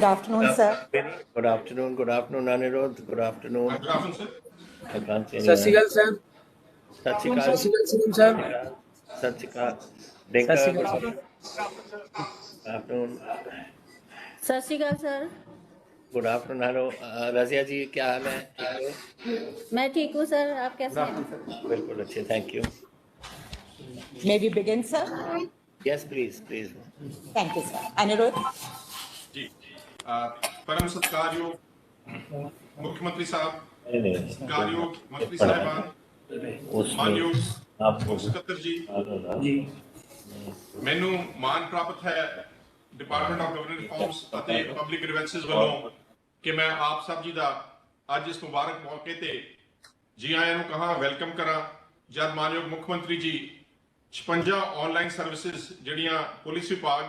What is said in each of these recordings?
afternoon, sir. Good afternoon. Good afternoon, Anirudh. Good afternoon. Good afternoon, sir. I can't see Sat Shri anyone. Akal sir. Sat Shri Sat Akal. Shri Akal CM Sahib. Sat Shri Akal. Sat Dinka. Shri Good Akal sir. afternoon. Sat Shri Akal sir. Good afternoon. Hello. Razia ji क्या हाल है? ठीक हो? मैं ठीक हूँ sir, आप कैसे हैं? बिल्कुल अच्छे. Thank you. May we begin, sir? Yes, please, please. Thank you, sir. Anirudh? जी परम सत्कारयोग मुख्यमंत्री साहब, सत्कारयोग मंत्री साहिबान, मानयोग मुख्य ਸਕੱਤਰ जी, ਮੈਨੂੰ ਮਾਣ ਪ੍ਰਾਪਤ ਹੈ ਡਿਪਾਰਟਮੈਂਟ ਆਫ ਗਵਰਨਮੈਂਟ ਰਿਫਾਰਮਸ ਅਤੇ ਪਬਲਿਕ ਗ੍ਰੀਵੈਂਸਸ ਵੱਲੋਂ ਕਿ ਮੈਂ ਆਪ ਸਭ ਜੀ ਦਾ ਅੱਜ ਇਸ ਮੁਬਾਰਕ ਮੌਕੇ ਤੇ ਜੀ ਆਇਆਂ ਨੂੰ ਕਹਾਂ, ਵੈਲਕਮ ਕਰਾਂ। ਜਦ ਮਾਨਯੋਗ ਮੁੱਖ ਮੰਤਰੀ ਜੀ 56 ਆਨਲਾਈਨ ਸਰਵਿਸਿਜ਼ ਜਿਹੜੀਆਂ ਪੁਲਿਸ ਵਿਭਾਗ,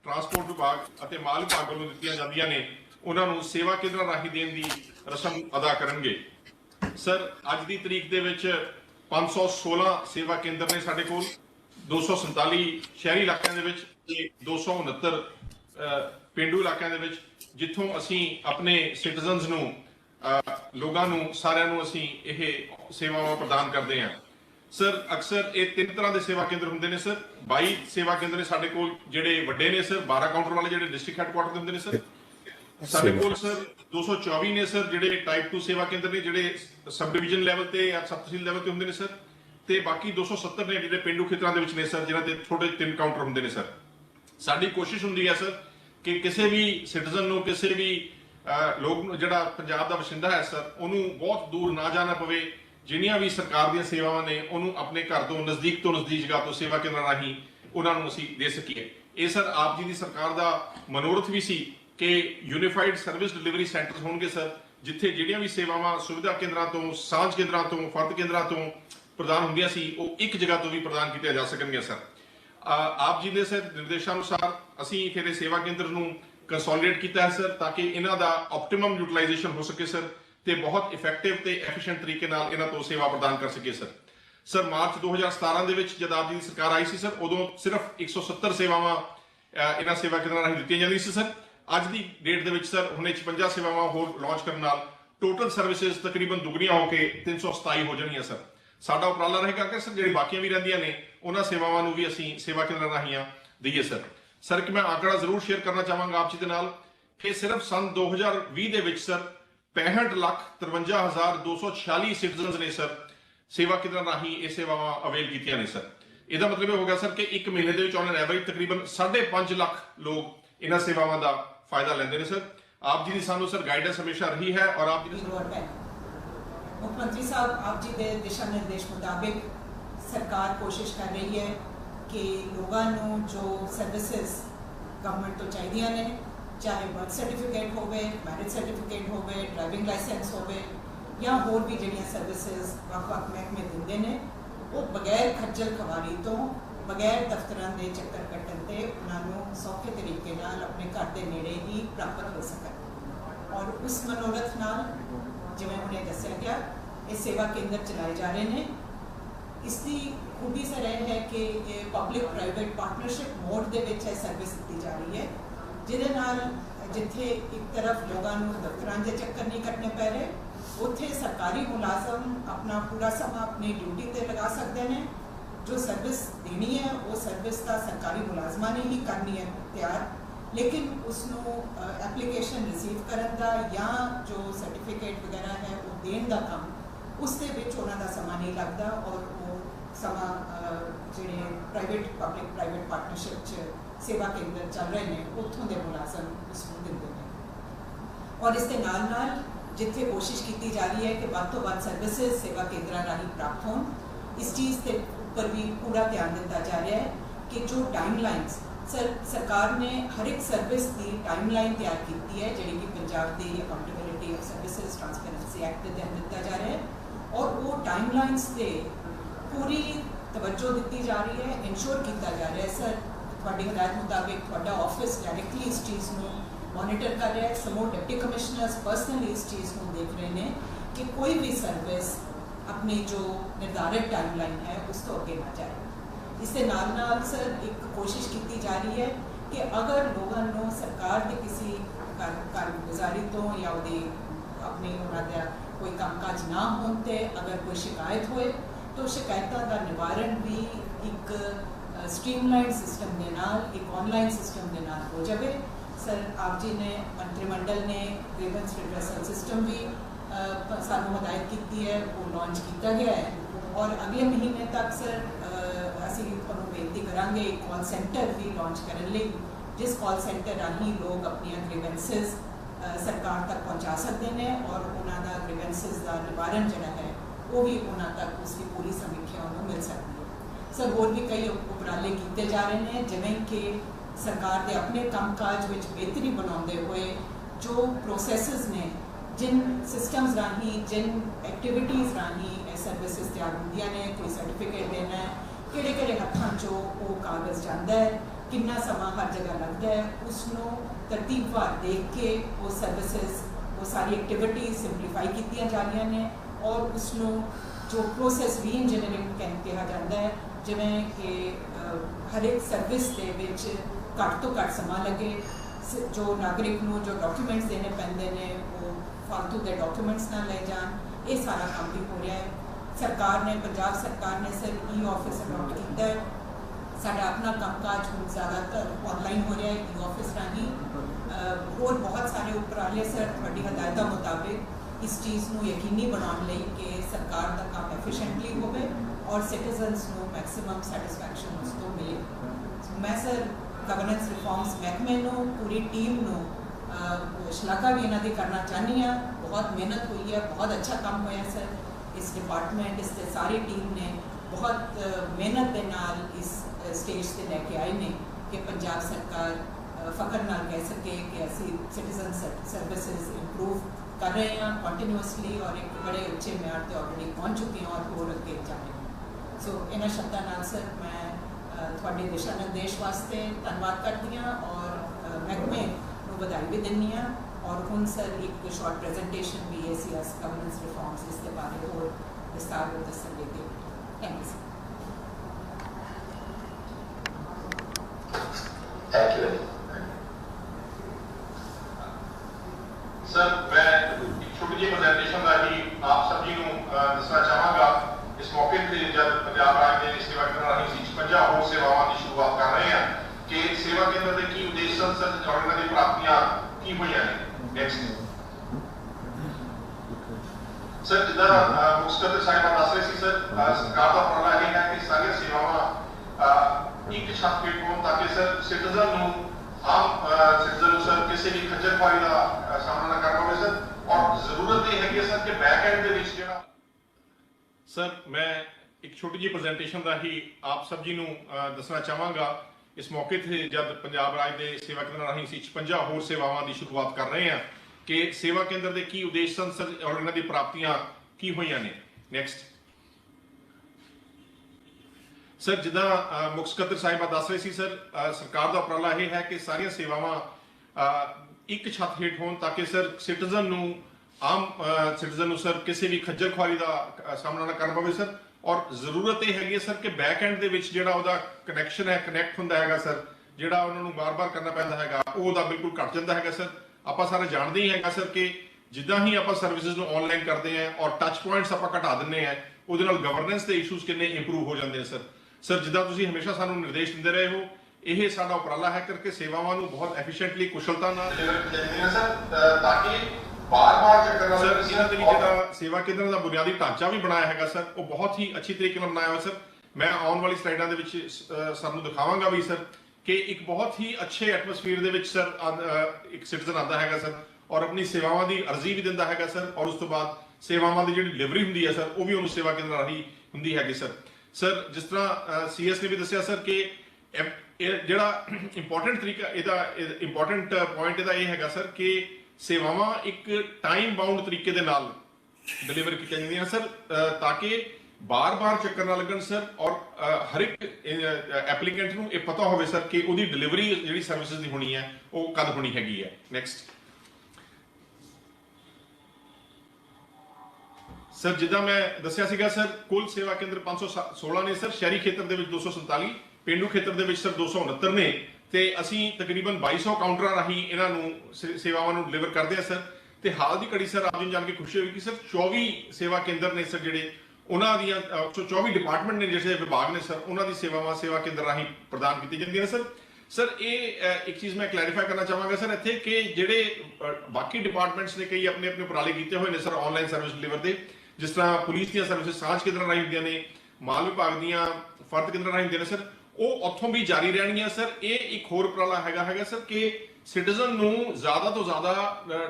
ਟਰਾਂਸਪੋਰਟ ਵਿਭਾਗ ਅਤੇ ਮਾਲ ਵਿਭਾਗ ਵੱਲੋਂ ਦਿੱਤੀਆਂ ਜਾਂਦੀਆਂ ਨੇ ਉਹਨਾਂ ਨੂੰ ਸੇਵਾ ਕੇਂਦਰਾਂ ਰਾਹੀਂ ਦੇਣ ਦੀ ਰਸਮ ਅਦਾ ਕਰਨਗੇ। ਸਰ, ਅੱਜ ਦੀ ਤਰੀਕ ਦੇ ਵਿੱਚ 516 ਸੇਵਾ ਕੇਂਦਰ ਨੇ ਸਾਡੇ ਕੋਲ, 247 ਸ਼ਹਿਰੀ ਇਲਾਕਿਆਂ ਦੇ ਵਿੱਚ ਤੇ 269 ਪੇਂਡੂ ਇਲਾਕਿਆਂ ਦੇ ਵਿੱਚ, ਜਿੱਥੋਂ ਅਸੀਂ ਆਪਣੇ ਸਿਟੀਜ਼ਨਸ ਨੂੰ, ਲੋਕਾਂ ਨੂੰ, ਸਾਰਿਆਂ ਨੂੰ ਅਸੀਂ ਇਹ ਸੇਵਾਵਾਂ ਪ੍ਰਦਾਨ ਕਰਦੇ ਹਾਂ। ਸਰ, ਅਕਸਰ ਇਹ 3 ਤਰ੍ਹਾਂ ਦੇ ਸੇਵਾ ਕੇਂਦਰ ਹੁੰਦੇ ਨੇ ਸਰ। 22 ਸੇਵਾ ਕੇਂਦਰ ਨੇ ਸਾਡੇ ਕੋਲ ਜਿਹੜੇ ਵੱਡੇ ਨੇ ਸਰ, 12 ਕਾਊਂਟਰ ਵਾਲੇ ਜਿਹੜੇ ਡਿਸਟ੍ਰਿਕਟ ਹੈਡਕੁਆਟਰ ਦੇ ਹੁੰਦੇ ਨੇ ਸਰ। ਸਾਡੇ ਕੋਲ ਸਰ 224 ਨੇ ਸਰ ਜਿਹੜੇ ਟਾਈਪ 2 ਸੇਵਾ ਕੇਂਦਰ ਨੇ, ਜਿਹੜੇ ਸਬ ਡਿਵੀਜ਼ਨ ਲੈਵਲ ਤੇ ਜਾਂ ਸਬ ਤਹਿਸੀਲ ਲੈਵਲ ਤੇ ਹੁੰਦੇ ਨੇ ਸਰ। ਤੇ ਬਾਕੀ 270 ਨੇ ਜਿਹੜੇ ਪਿੰਡੂ ਖੇਤਰਾਂ ਦੇ ਵਿੱਚ ਨੇ ਸਰ, ਜਿਨ੍ਹਾਂ ਤੇ ਥੋੜੇ 3 ਕਾਊਂਟਰ ਹੁੰਦੇ ਨੇ ਸਰ। ਸਾਡੀ ਕੋਸ਼ਿਸ਼ ਹੁੰਦੀ ਹੈ ਸਰ ਕਿ ਕਿਸੇ ਵੀ ਸਿਟੀਜ਼ਨ ਨੂੰ, ਕਿਸੇ ਵੀ ਲੋਕ ਨੂੰ ਜਿਹੜਾ ਪੰਜਾਬ ਦਾ ਵਸਿੰਦਾ ਹੈ ਸਰ, ਉਹਨੂੰ ਬਹੁਤ ਦੂਰ ਨਾ ਜਾਣਾ ਪਵੇ। ਜਿਹੜੀਆਂ ਵੀ ਸਰਕਾਰ ਦੀਆਂ ਸੇਵਾਵਾਂ ਨੇ ਉਹਨੂੰ ਆਪਣੇ ਘਰ ਤੋਂ ਨਜ਼ਦੀਕ ਜਗ੍ਹਾ ਤੋਂ ਸੇਵਾ ਕੇਂਦਰ ਰਾਹੀਂ ਉਹਨਾਂ ਨੂੰ ਅਸੀਂ ਦੇ ਸਕੀਏ। ਇਹ ਸਰ ਆਪ ਜੀ ਦੀ ਸਰਕਾਰ ਦਾ ਮਨੋਰਥ ਵੀ ਸੀ ਕਿ ਯੂਨੀਫਾਈਡ ਸਰਵਿਸ ਡਿਲੀਵਰੀ ਸੈਂਟਰਸ ਹੋਣਗੇ ਸਰ, ਜਿੱਥੇ ਜਿਹੜੀਆਂ ਵੀ ਸੇਵਾਵਾਂ ਸੁਵਿਧਾ ਕੇਂਦਰਾਂ ਤੋਂ, ਸਾਂਝ ਕੇਂਦਰਾਂ ਤੋਂ, ਫਰਦ ਕੇਂਦਰਾਂ ਤੋਂ ਪ੍ਰਦਾਨ ਹੁੰਦੀਆਂ ਸੀ ਉਹ ਇੱਕ ਜਗ੍ਹਾ ਤੋਂ ਵੀ ਪ੍ਰਦਾਨ ਕੀਤੀਆਂ ਜਾ ਸਕਣਗੀਆਂ ਸਰ। ਆਪ ਜੀ ਦੇ ਸਰ ਨਿਰਦੇਸ਼ਾਂ ਅਨੁਸਾਰ ਅਸੀਂ ਫਿਰ ਇਹ ਸੇਵਾ ਕੇਂਦਰ ਨੂੰ ਕੰਸੋਲੀਡੇਟ ਕੀਤਾ ਹੈ ਸਰ, ਤਾਂ ਕਿ ਇਹਨਾਂ ਦਾ ਆਪਟੀਮਮ ਯੂਟਿਲਾਈਜੇਸ਼ਨ ਹੋ ਸਕੇ ਸਰ, ਤੇ ਬਹੁਤ ਇਫੈਕਟਿਵ ਤੇ ਐਫੀਸ਼ੀਐਂਟ ਤਰੀਕੇ ਨਾਲ ਇਹਨਾਂ ਤੋਂ ਸੇਵਾ ਪ੍ਰਦਾਨ ਕਰ ਸਕੀਏ ਸਰ। ਸਰ, ਮਾਰਚ 2017 ਦੇ ਵਿੱਚ ਜਦ ਆਪ ਜੀ ਦੀ ਸਰਕਾਰ ਆਈ ਸੀ ਸਰ, ਉਦੋਂ ਸਿਰਫ 170 ਸੇਵਾਵਾਂ ਇਹਨਾਂ ਸੇਵਾ ਕੇਂਦਰਾਂ ਰਾਹੀਂ ਦਿੱਤੀਆਂ ਜਾਂਦੀਆਂ ਸੀ ਸਰ। ਅੱਜ ਦੀ ਡੇਟ ਦੇ ਵਿੱਚ ਸਰ ਹੁਣੇ 56 ਸੇਵਾਵਾਂ ਹੋਰ ਲਾਂਚ ਕਰਨ ਨਾਲ ਟੋਟਲ ਸਰਵਿਸਿਜ਼ ਤਕਰੀਬਨ ਦੁੱਗਣੀਆਂ ਹੋ ਕੇ 327 ਹੋ ਜਾਣੀਆਂ ਸਰ। ਸਾਡਾ ਉਪਰਾਲਾ ਰਹੇਗਾ ਕਿ ਸਰ ਜਿਹੜੀ ਬਾਕੀਆਂ ਵੀ ਰਹਿੰਦੀਆਂ ਨੇ ਉਹਨਾਂ ਸੇਵਾਵਾਂ ਨੂੰ ਵੀ ਅਸੀਂ ਸੇਵਾ ਕੇਂਦਰਾਂ ਰਾਹੀਂ ਦਈਏ ਸਰ। ਸਰ, ਕਿ ਮੈਂ ਆંકੜਾ ਜ਼ਰੂਰ ਸ਼ੇਅਰ ਕਰਨਾ ਚਾਹਾਂਗਾ ਆਪ ਜੀ ਦੇ ਨਾਲ ਕਿ ਸਿਰਫ ਸਨ 2020 ਦੇ ਵਿੱਚ ਸਰ 65,53,246 ਸਿਟੀਜ਼ਨਸ ਨੇ ਸਰ ਸੇਵਾ ਕੇਂਦਰਾਂ ਰਾਹੀਂ ਇਹ ਸੇਵਾਵਾਂ ਅਵੇਲ ਕੀਤੀਆਂ ਨੇ ਸਰ। ਇਹਦਾ ਮਤਲਬ ਇਹ ਹੋ ਗਿਆ ਸਰ ਕਿ ਇੱਕ ਮਹੀਨੇ ਦੇ ਵਿੱਚ ਔਨ ਐਵਰੇਜ ਤਕਰੀਬਨ 5.5 ਲੱਖ ਲੋਕ ਇਹਨਾਂ ਸੇਵਾਵਾਂ ਦਾ ਫਾਇਦਾ ਲੈਂਦੇ ਨੇ ਸਰ। ਆਪ ਜੀ ਦੀ ਸਾਨੂੰ ਸਰ ਗਾਈਡੈਂਸ ਹਮੇਸ਼ਾ ਰਹੀ ਹੈ ਔਰ ਆਪ ਜੀ मुख्यमंत्री साहब, आप जी के दिशा निर्देश मुताबिक सरकार कोशिश कर रही है कि लोगों को जो सर्विसेज गवर्नमेंट तो चाहिए ने, चाहे बर्थ सर्टिफिकेट होवे, मैरिज सर्टिफिकेट होवे, ड्राइविंग लाइसेंस होवे या होर भी जिहड़ियां सर्विसेज वख-वख महकमे दिंदे ने, वो बगैर खज्जल खवारी तो, बगैर दफ्तरां दे चक्कर कट्टण ते उन्होंने सौखे तरीके नाल अपने घर के नेड़े ही प्राप्त हो सकन। और उस मनोरथ नाल जिवें हुणे दस्सिया गया ये सेवा केंद्र चलाए जा रहे हैं। इसकी खूबी सर यह है कि ये पब्लिक प्राइवेट पार्टनरशिप मोड के सर्विस दी जा रही है, जिहदे नाल जिथे एक तरफ लोगों को दफ्तरां के चक्कर नहीं कटने पै रहे, उत्थे सरकारी मुलाजम अपना पूरा समा अपनी ड्यूटी पर लगा सकते हैं। जो सर्विस देनी है वो सर्विस का सरकारी मुलाजमा ने ही करनी है तैयार, लेकिन उसनों एप्लीकेशन रिसीव करन दा या जो सर्टिफिकेट वगैरह है वो देन दा काम उसके विच उन्हां दा समा नहीं लगता और वो समा जिहड़े प्राइवेट पब्लिक प्राइवेट पार्टनरशिप च सेवा केंद्र चल रहे हैं उत्थों के मुलाजम उसनूं दिंदे ने। और इसके नाल नाल जिथे कोशिश की जा रही है कि वध तो वध सर्विसेज सेवा केंद्र राही प्राप्त होण, इस चीज़ के उपर भी पूरा ध्यान दिता जा रहा है कि जो टाइमलाइनस सरकार ने हर एक सर्विस की टाइमलाइन तैयार की है, जी कि पंजाब की accountability of services transparency act के तहत दिता जा रहा है, और वो टाइमलाइनस से पूरी तवज्जो दी जा रही है, इंश्योर किया जा रहा है सर थोड़ी हिदायत मुताबिक थोड़ा ऑफिस डायरैक्टली इस चीज़ को मॉनिटर कर रहा है, समूह डिप्टी कमिश्नर्स पर्सनली इस चीज़ को देख रहे हैं कि कोई भी सर्विस अपनी जो निर्धारित टाइमलाइन है उस तो अगे ना जाए। इसके नाल सर एक कोशिश की जा रही है कि अगर लोगों को सरकार के किसी कारगुजारी तो या ਉਹਦੀ ਆਪਣੀ ਉਹਨਾਂ ਦਾ ਕੋਈ ਕੰਮਕਾਜ ਨਾ ਹੋਣ ਤੇ ਅਗਰ ਕੋਈ ਸ਼ਿਕਾਇਤ ਹੋਏ तो शिकायतों का निवारण भी एक स्ट्रीमलाइन सिस्टम के नाल एक ऑनलाइन सिस्टम के नाल हो जाए। सर आप जी ने मंत्रिमंडल ने ग्रीवेंस रिड्रेसल सिस्टम भी सानू हदायत की है, वो लॉन्च किया गया है और अगले महीने तक सर असी तुहानू बेनती करांगे एक कॉल सेंटर भी लॉन्च करने लई, जिस कॉल सेंटर राही लोग अपनी ग्रीवेंसेस सरकार तक पहुँचा सकते हैं और उन्होंने ग्रीवेंसेस का निवारण जोड़ा है वो भी उन्होंने तक उसकी पूरी समीक्षा उन्होंने मिल सकती है। सर होर भी कई उपराले किए जा रहे हैं, जिवें कि सरकार के अपने कामकाज में बेहतरी बनाते हुए जो प्रोसैसेस ने जिन सिस्टम्स राही जिन एक्टिविटीज़ राही सर्विसिज तैयार होंदियां ने, कोई सर्टिफिकेट देना है किहड़े हत्थां चों वो कागज़ जाता है, कितना समा हर जगह लगता है, उसनों तरतीबवार देख के वो सर्विसिज वो सारी एक्टिविटीज़ सिंपलीफाई की जा रही हैं और उसनों जो प्रोसैस री इंजीनियरिंग कहा जाता है, जिवें कि हर एक सर्विस के विच घट तो घट समा लगे, जो नागरिक नूं जो डॉक्यूमेंट्स देने पैंदे ने वो फालतू के डॉक्यूमेंट्स ना ले जान, ये सारा काम भी हो रहा है। सरकार ने पंजाब सरकार ने सर ई-ऑफिस अडॉप्ट किया है, साडा अपना कामकाज हुण ज़्यादातर ऑनलाइन हो रहा है ई-ऑफिस राही। और बहुत सारे उपराले सर तुहाडी हदायतां मुताबिक इस चीज़ को यकीनी बनाने लई कि सरकार का काम एफिशिएंटली होवे और सिटीजनस को मैक्सिमम सैटिस्फैक्शन उस तो मिले। मैं सर गवर्नेंस रिफॉर्म्स महकमे को पूरी टीम को शलाघा भी इन्हों की करना चाहनी हाँ, बहुत मेहनत हुई है, बहुत अच्छा काम होया सर। इस डिपार्टमेंट इस सारी टीम ने बहुत मेहनत के नाल इस स्टेज से लैके आए ने कि पंजाब सरकार फखर नाल कह सके कि असी सिटीजन सर्विसेज इंप्रूव कर रहे हैं कंटिन्यूअसली और एक बड़े अच्छे म्यार पर ऑलरेडी पहुँच चुके हैं और होर अगे जा रहे हैं। सो इन्होंने शब्दों नाल सर मैं थोड़े दिशा निर्देश वास्ते धन्यवाद करती हाँ और महकमे को बधाई भी दिनी हाँ और हुण सर एक शॉर्ट प्रेजेंटेशन भी ACS गवर्नेंस रिफॉर्म्स इसके बारे और विस्तार में दसन देगी। Thank you sir. Thank you sir. मैं छोटी जी प्रेजेंटेशन का ही आप सभी को दसना चाहांगा। इस मौके पर जब पंजाब राज्य के सेवा केंद्र राही 56 होर सेवावां की शुरुआत कर रहे हैं कि सेवा केंद्र के की उद्देश्य सन सर और इन्हां दी प्राप्तियां की हुई हैं। नेक्स्ट सर जिदा मुख्य सचिव साहिबा दस रहे सी सर सरकार का उपराला यह है कि सारी सेवावां एक छत हेठ होण ताकि सर सिटीजन नूं आम सिटीजन सर किसी भी खज्जल खुआरी का सामना ना करना पवे सर और जरूरत यह है सर कि बैक एंड दे विच जेड़ा सर मैं एक छोटी जी प्रेजेंटेशन का ही आप सब जी दसना चाहांगा। इस मौके ते जब पंजाब राज के सेवा केंद्र राही 56 होर सेवावां की शुरुआत कर रहे हैं कि सेवा केंद्र के की उद्देश्य सन सर और इन्हां दी प्राप्तियां की हुई ने। नेक्स्ट सर जिदा मुख्य सचिव साहिबा दस रहे सी सर सरकार का उपराला यह है कि सारिया सेवावां एक छत हेठ होण ताकि सर सिटीजन नूं आम सिटीजन नूं सर किसी भी खज्जल खुआरी का सामना ना करना पवे सर और जरूरत यह हैगी सर कि बैक एंड दे विच जिहड़ा उहदा कनैक्शन है कनैक्ट हुंदा हैगा सर जिहड़ा उन्हां नूं बार-बार करना पैंदा हैगा उहदा बिल्कुल घट जांदा हैगा सर। आपां सारे जाणदे ही हैगा सर कि जिद्दां ही आपां सर्विसेज नूं ऑनलाइन करदे हैं और टच पॉइंट्स आपां घटा दिंदे हैं उहदे नाल गवर्नेंस दे इशूज़ किन्ने इंप्रूव हो जांदे हैं सर। सर जिद्दां तुसीं हमेशा सानूं निर्देश दिंदे रहे हो यह साडा उपराला है करके सेवावां नूं बहुत एफिशिएंटली कुशलता नाल सर ताकि बार-बार चक्कर सर इन्हां दे विच जिहड़ा सेवा केंद्र दा बुनियादी ढांचा भी बनाया हैगा सर वो बहुत ही अच्छी तरीके नाल बनाया होया सर। मैं आउण वाली स्लाइडां दे विच सानूं दिखावांगा भी सर कि एक बहुत ही अच्छे एटमोसफीयर दे विच सर एक सिटीजन आंदा हैगा सर और अपनी सेवावां दी अर्जी भी दिंदा हैगा सर और उस तो बाद सेवावां दी जिहड़ी डिलीवरी हुंदी है सर वो भी उहनूं सेवा केंद्र राही हुंदी हैगी सर। सर जिस तरह CS ने भी दस्सिया सर कि जिहड़ा इंपॉर्टेंट तरीका इहदा इंपॉर्टेंट पॉइंट इहदा यह हैगा सर कि सेवावां एक टाइम बाउंड तरीके दे नाल डिलीवर कीतियां जांदियां सर ताकि बार-बार चक्कर ना लगन सर और हर एक एप्लीकेंट नूं यह पता होवे सर कि उहदी डिलीवरी जिहड़ी सर्विसेज दी होनी है वो कद होनी हैगी है। नेक्स्ट सर जिदा मैं दस्सिया सीगा सर कुल सेवा केंद्र 516 ने सर शहरी खेत्र दे विच 247 पेंडू खेत्र दे विच सर 269 ने ਤੇ ਅਸੀਂ ਤਕਰੀਬਨ 2200 ਕਾਊਂਟਰਾਂ ਰਾਹੀਂ ਇਹਨਾਂ ਨੂੰ ਸੇਵਾਵਾਂ ਨੂੰ ਡਿਲੀਵਰ ਕਰਦੇ ਆ ਸਰ। ਤੇ ਹਾਲ ਦੀ ਘੜੀ ਸਰ ਆਪ ਜੀ ਨੂੰ ਜਾਣ ਕੇ ਖੁਸ਼ੀ ਹੋਈ ਕਿ ਸਰ 24 ਸੇਵਾ ਕੇਂਦਰ ਨੇ ਸਰ, ਜਿਹੜੇ ਉਹਨਾਂ ਦੀਆਂ 24 ਡਿਪਾਰਟਮੈਂਟ ਨੇ, ਜਿਹੜੇ ਵਿਭਾਗ ਨੇ ਸਰ, ਉਹਨਾਂ ਦੀ ਸੇਵਾਵਾਂ ਸੇਵਾ ਕੇਂਦਰ ਰਾਹੀਂ ਪ੍ਰਦਾਨ ਕੀਤੀ ਜਾਂਦੀਆਂ ਨੇ ਸਰ। ਸਰ ਇਹ ਇੱਕ ਚੀਜ਼ ਮੈਂ ਕਲੈਰੀਫਾਈ ਕਰਨਾ ਚਾਹਾਂਗਾ ਸਰ ਇੱਥੇ ਕਿ ਜਿਹੜੇ ਬਾਕੀ ਡਿਪਾਰਟਮੈਂਟਸ ਨੇ ਕਈ ਆਪਣੇ ਆਪਣੇ ਉਪਰਾਲੇ ਕੀਤੇ ਹੋਏ ਨੇ ਸਰ ਆਨਲਾਈਨ ਸਰਵਿਸ ਡਿਲੀਵਰ ਦੇ, ਜਿਸ ਤਰ੍ਹਾਂ ਪੁਲਿਸ ਦੀਆਂ ਸਰਵਿਸਿਜ਼ ਸਾਂਝ ਕੇਂਦਰਾਂ ਰਾਹੀਂ ਹੁੰਦੀਆਂ ਨੇ, ਮਾਲ ਵਿਭਾਗ ਦੀਆਂ ਫਰਦ ਕੇਂਦਰਾਂ ਰਾਹੀਂ ਹੁੰਦੀਆਂ ਨੇ ਸਰ, ਉਹ ਉੱਥੋਂ ਵੀ ਜਾਰੀ ਰਹਿਣਗੀਆਂ ਸਰ। ਇਹ ਇੱਕ ਹੋਰ ਉਪਰਾਲਾ ਹੈਗਾ ਸਰ ਕਿ ਸਿਟੀਜ਼ਨ ਨੂੰ ਜ਼ਿਆਦਾ ਤੋਂ ਜ਼ਿਆਦਾ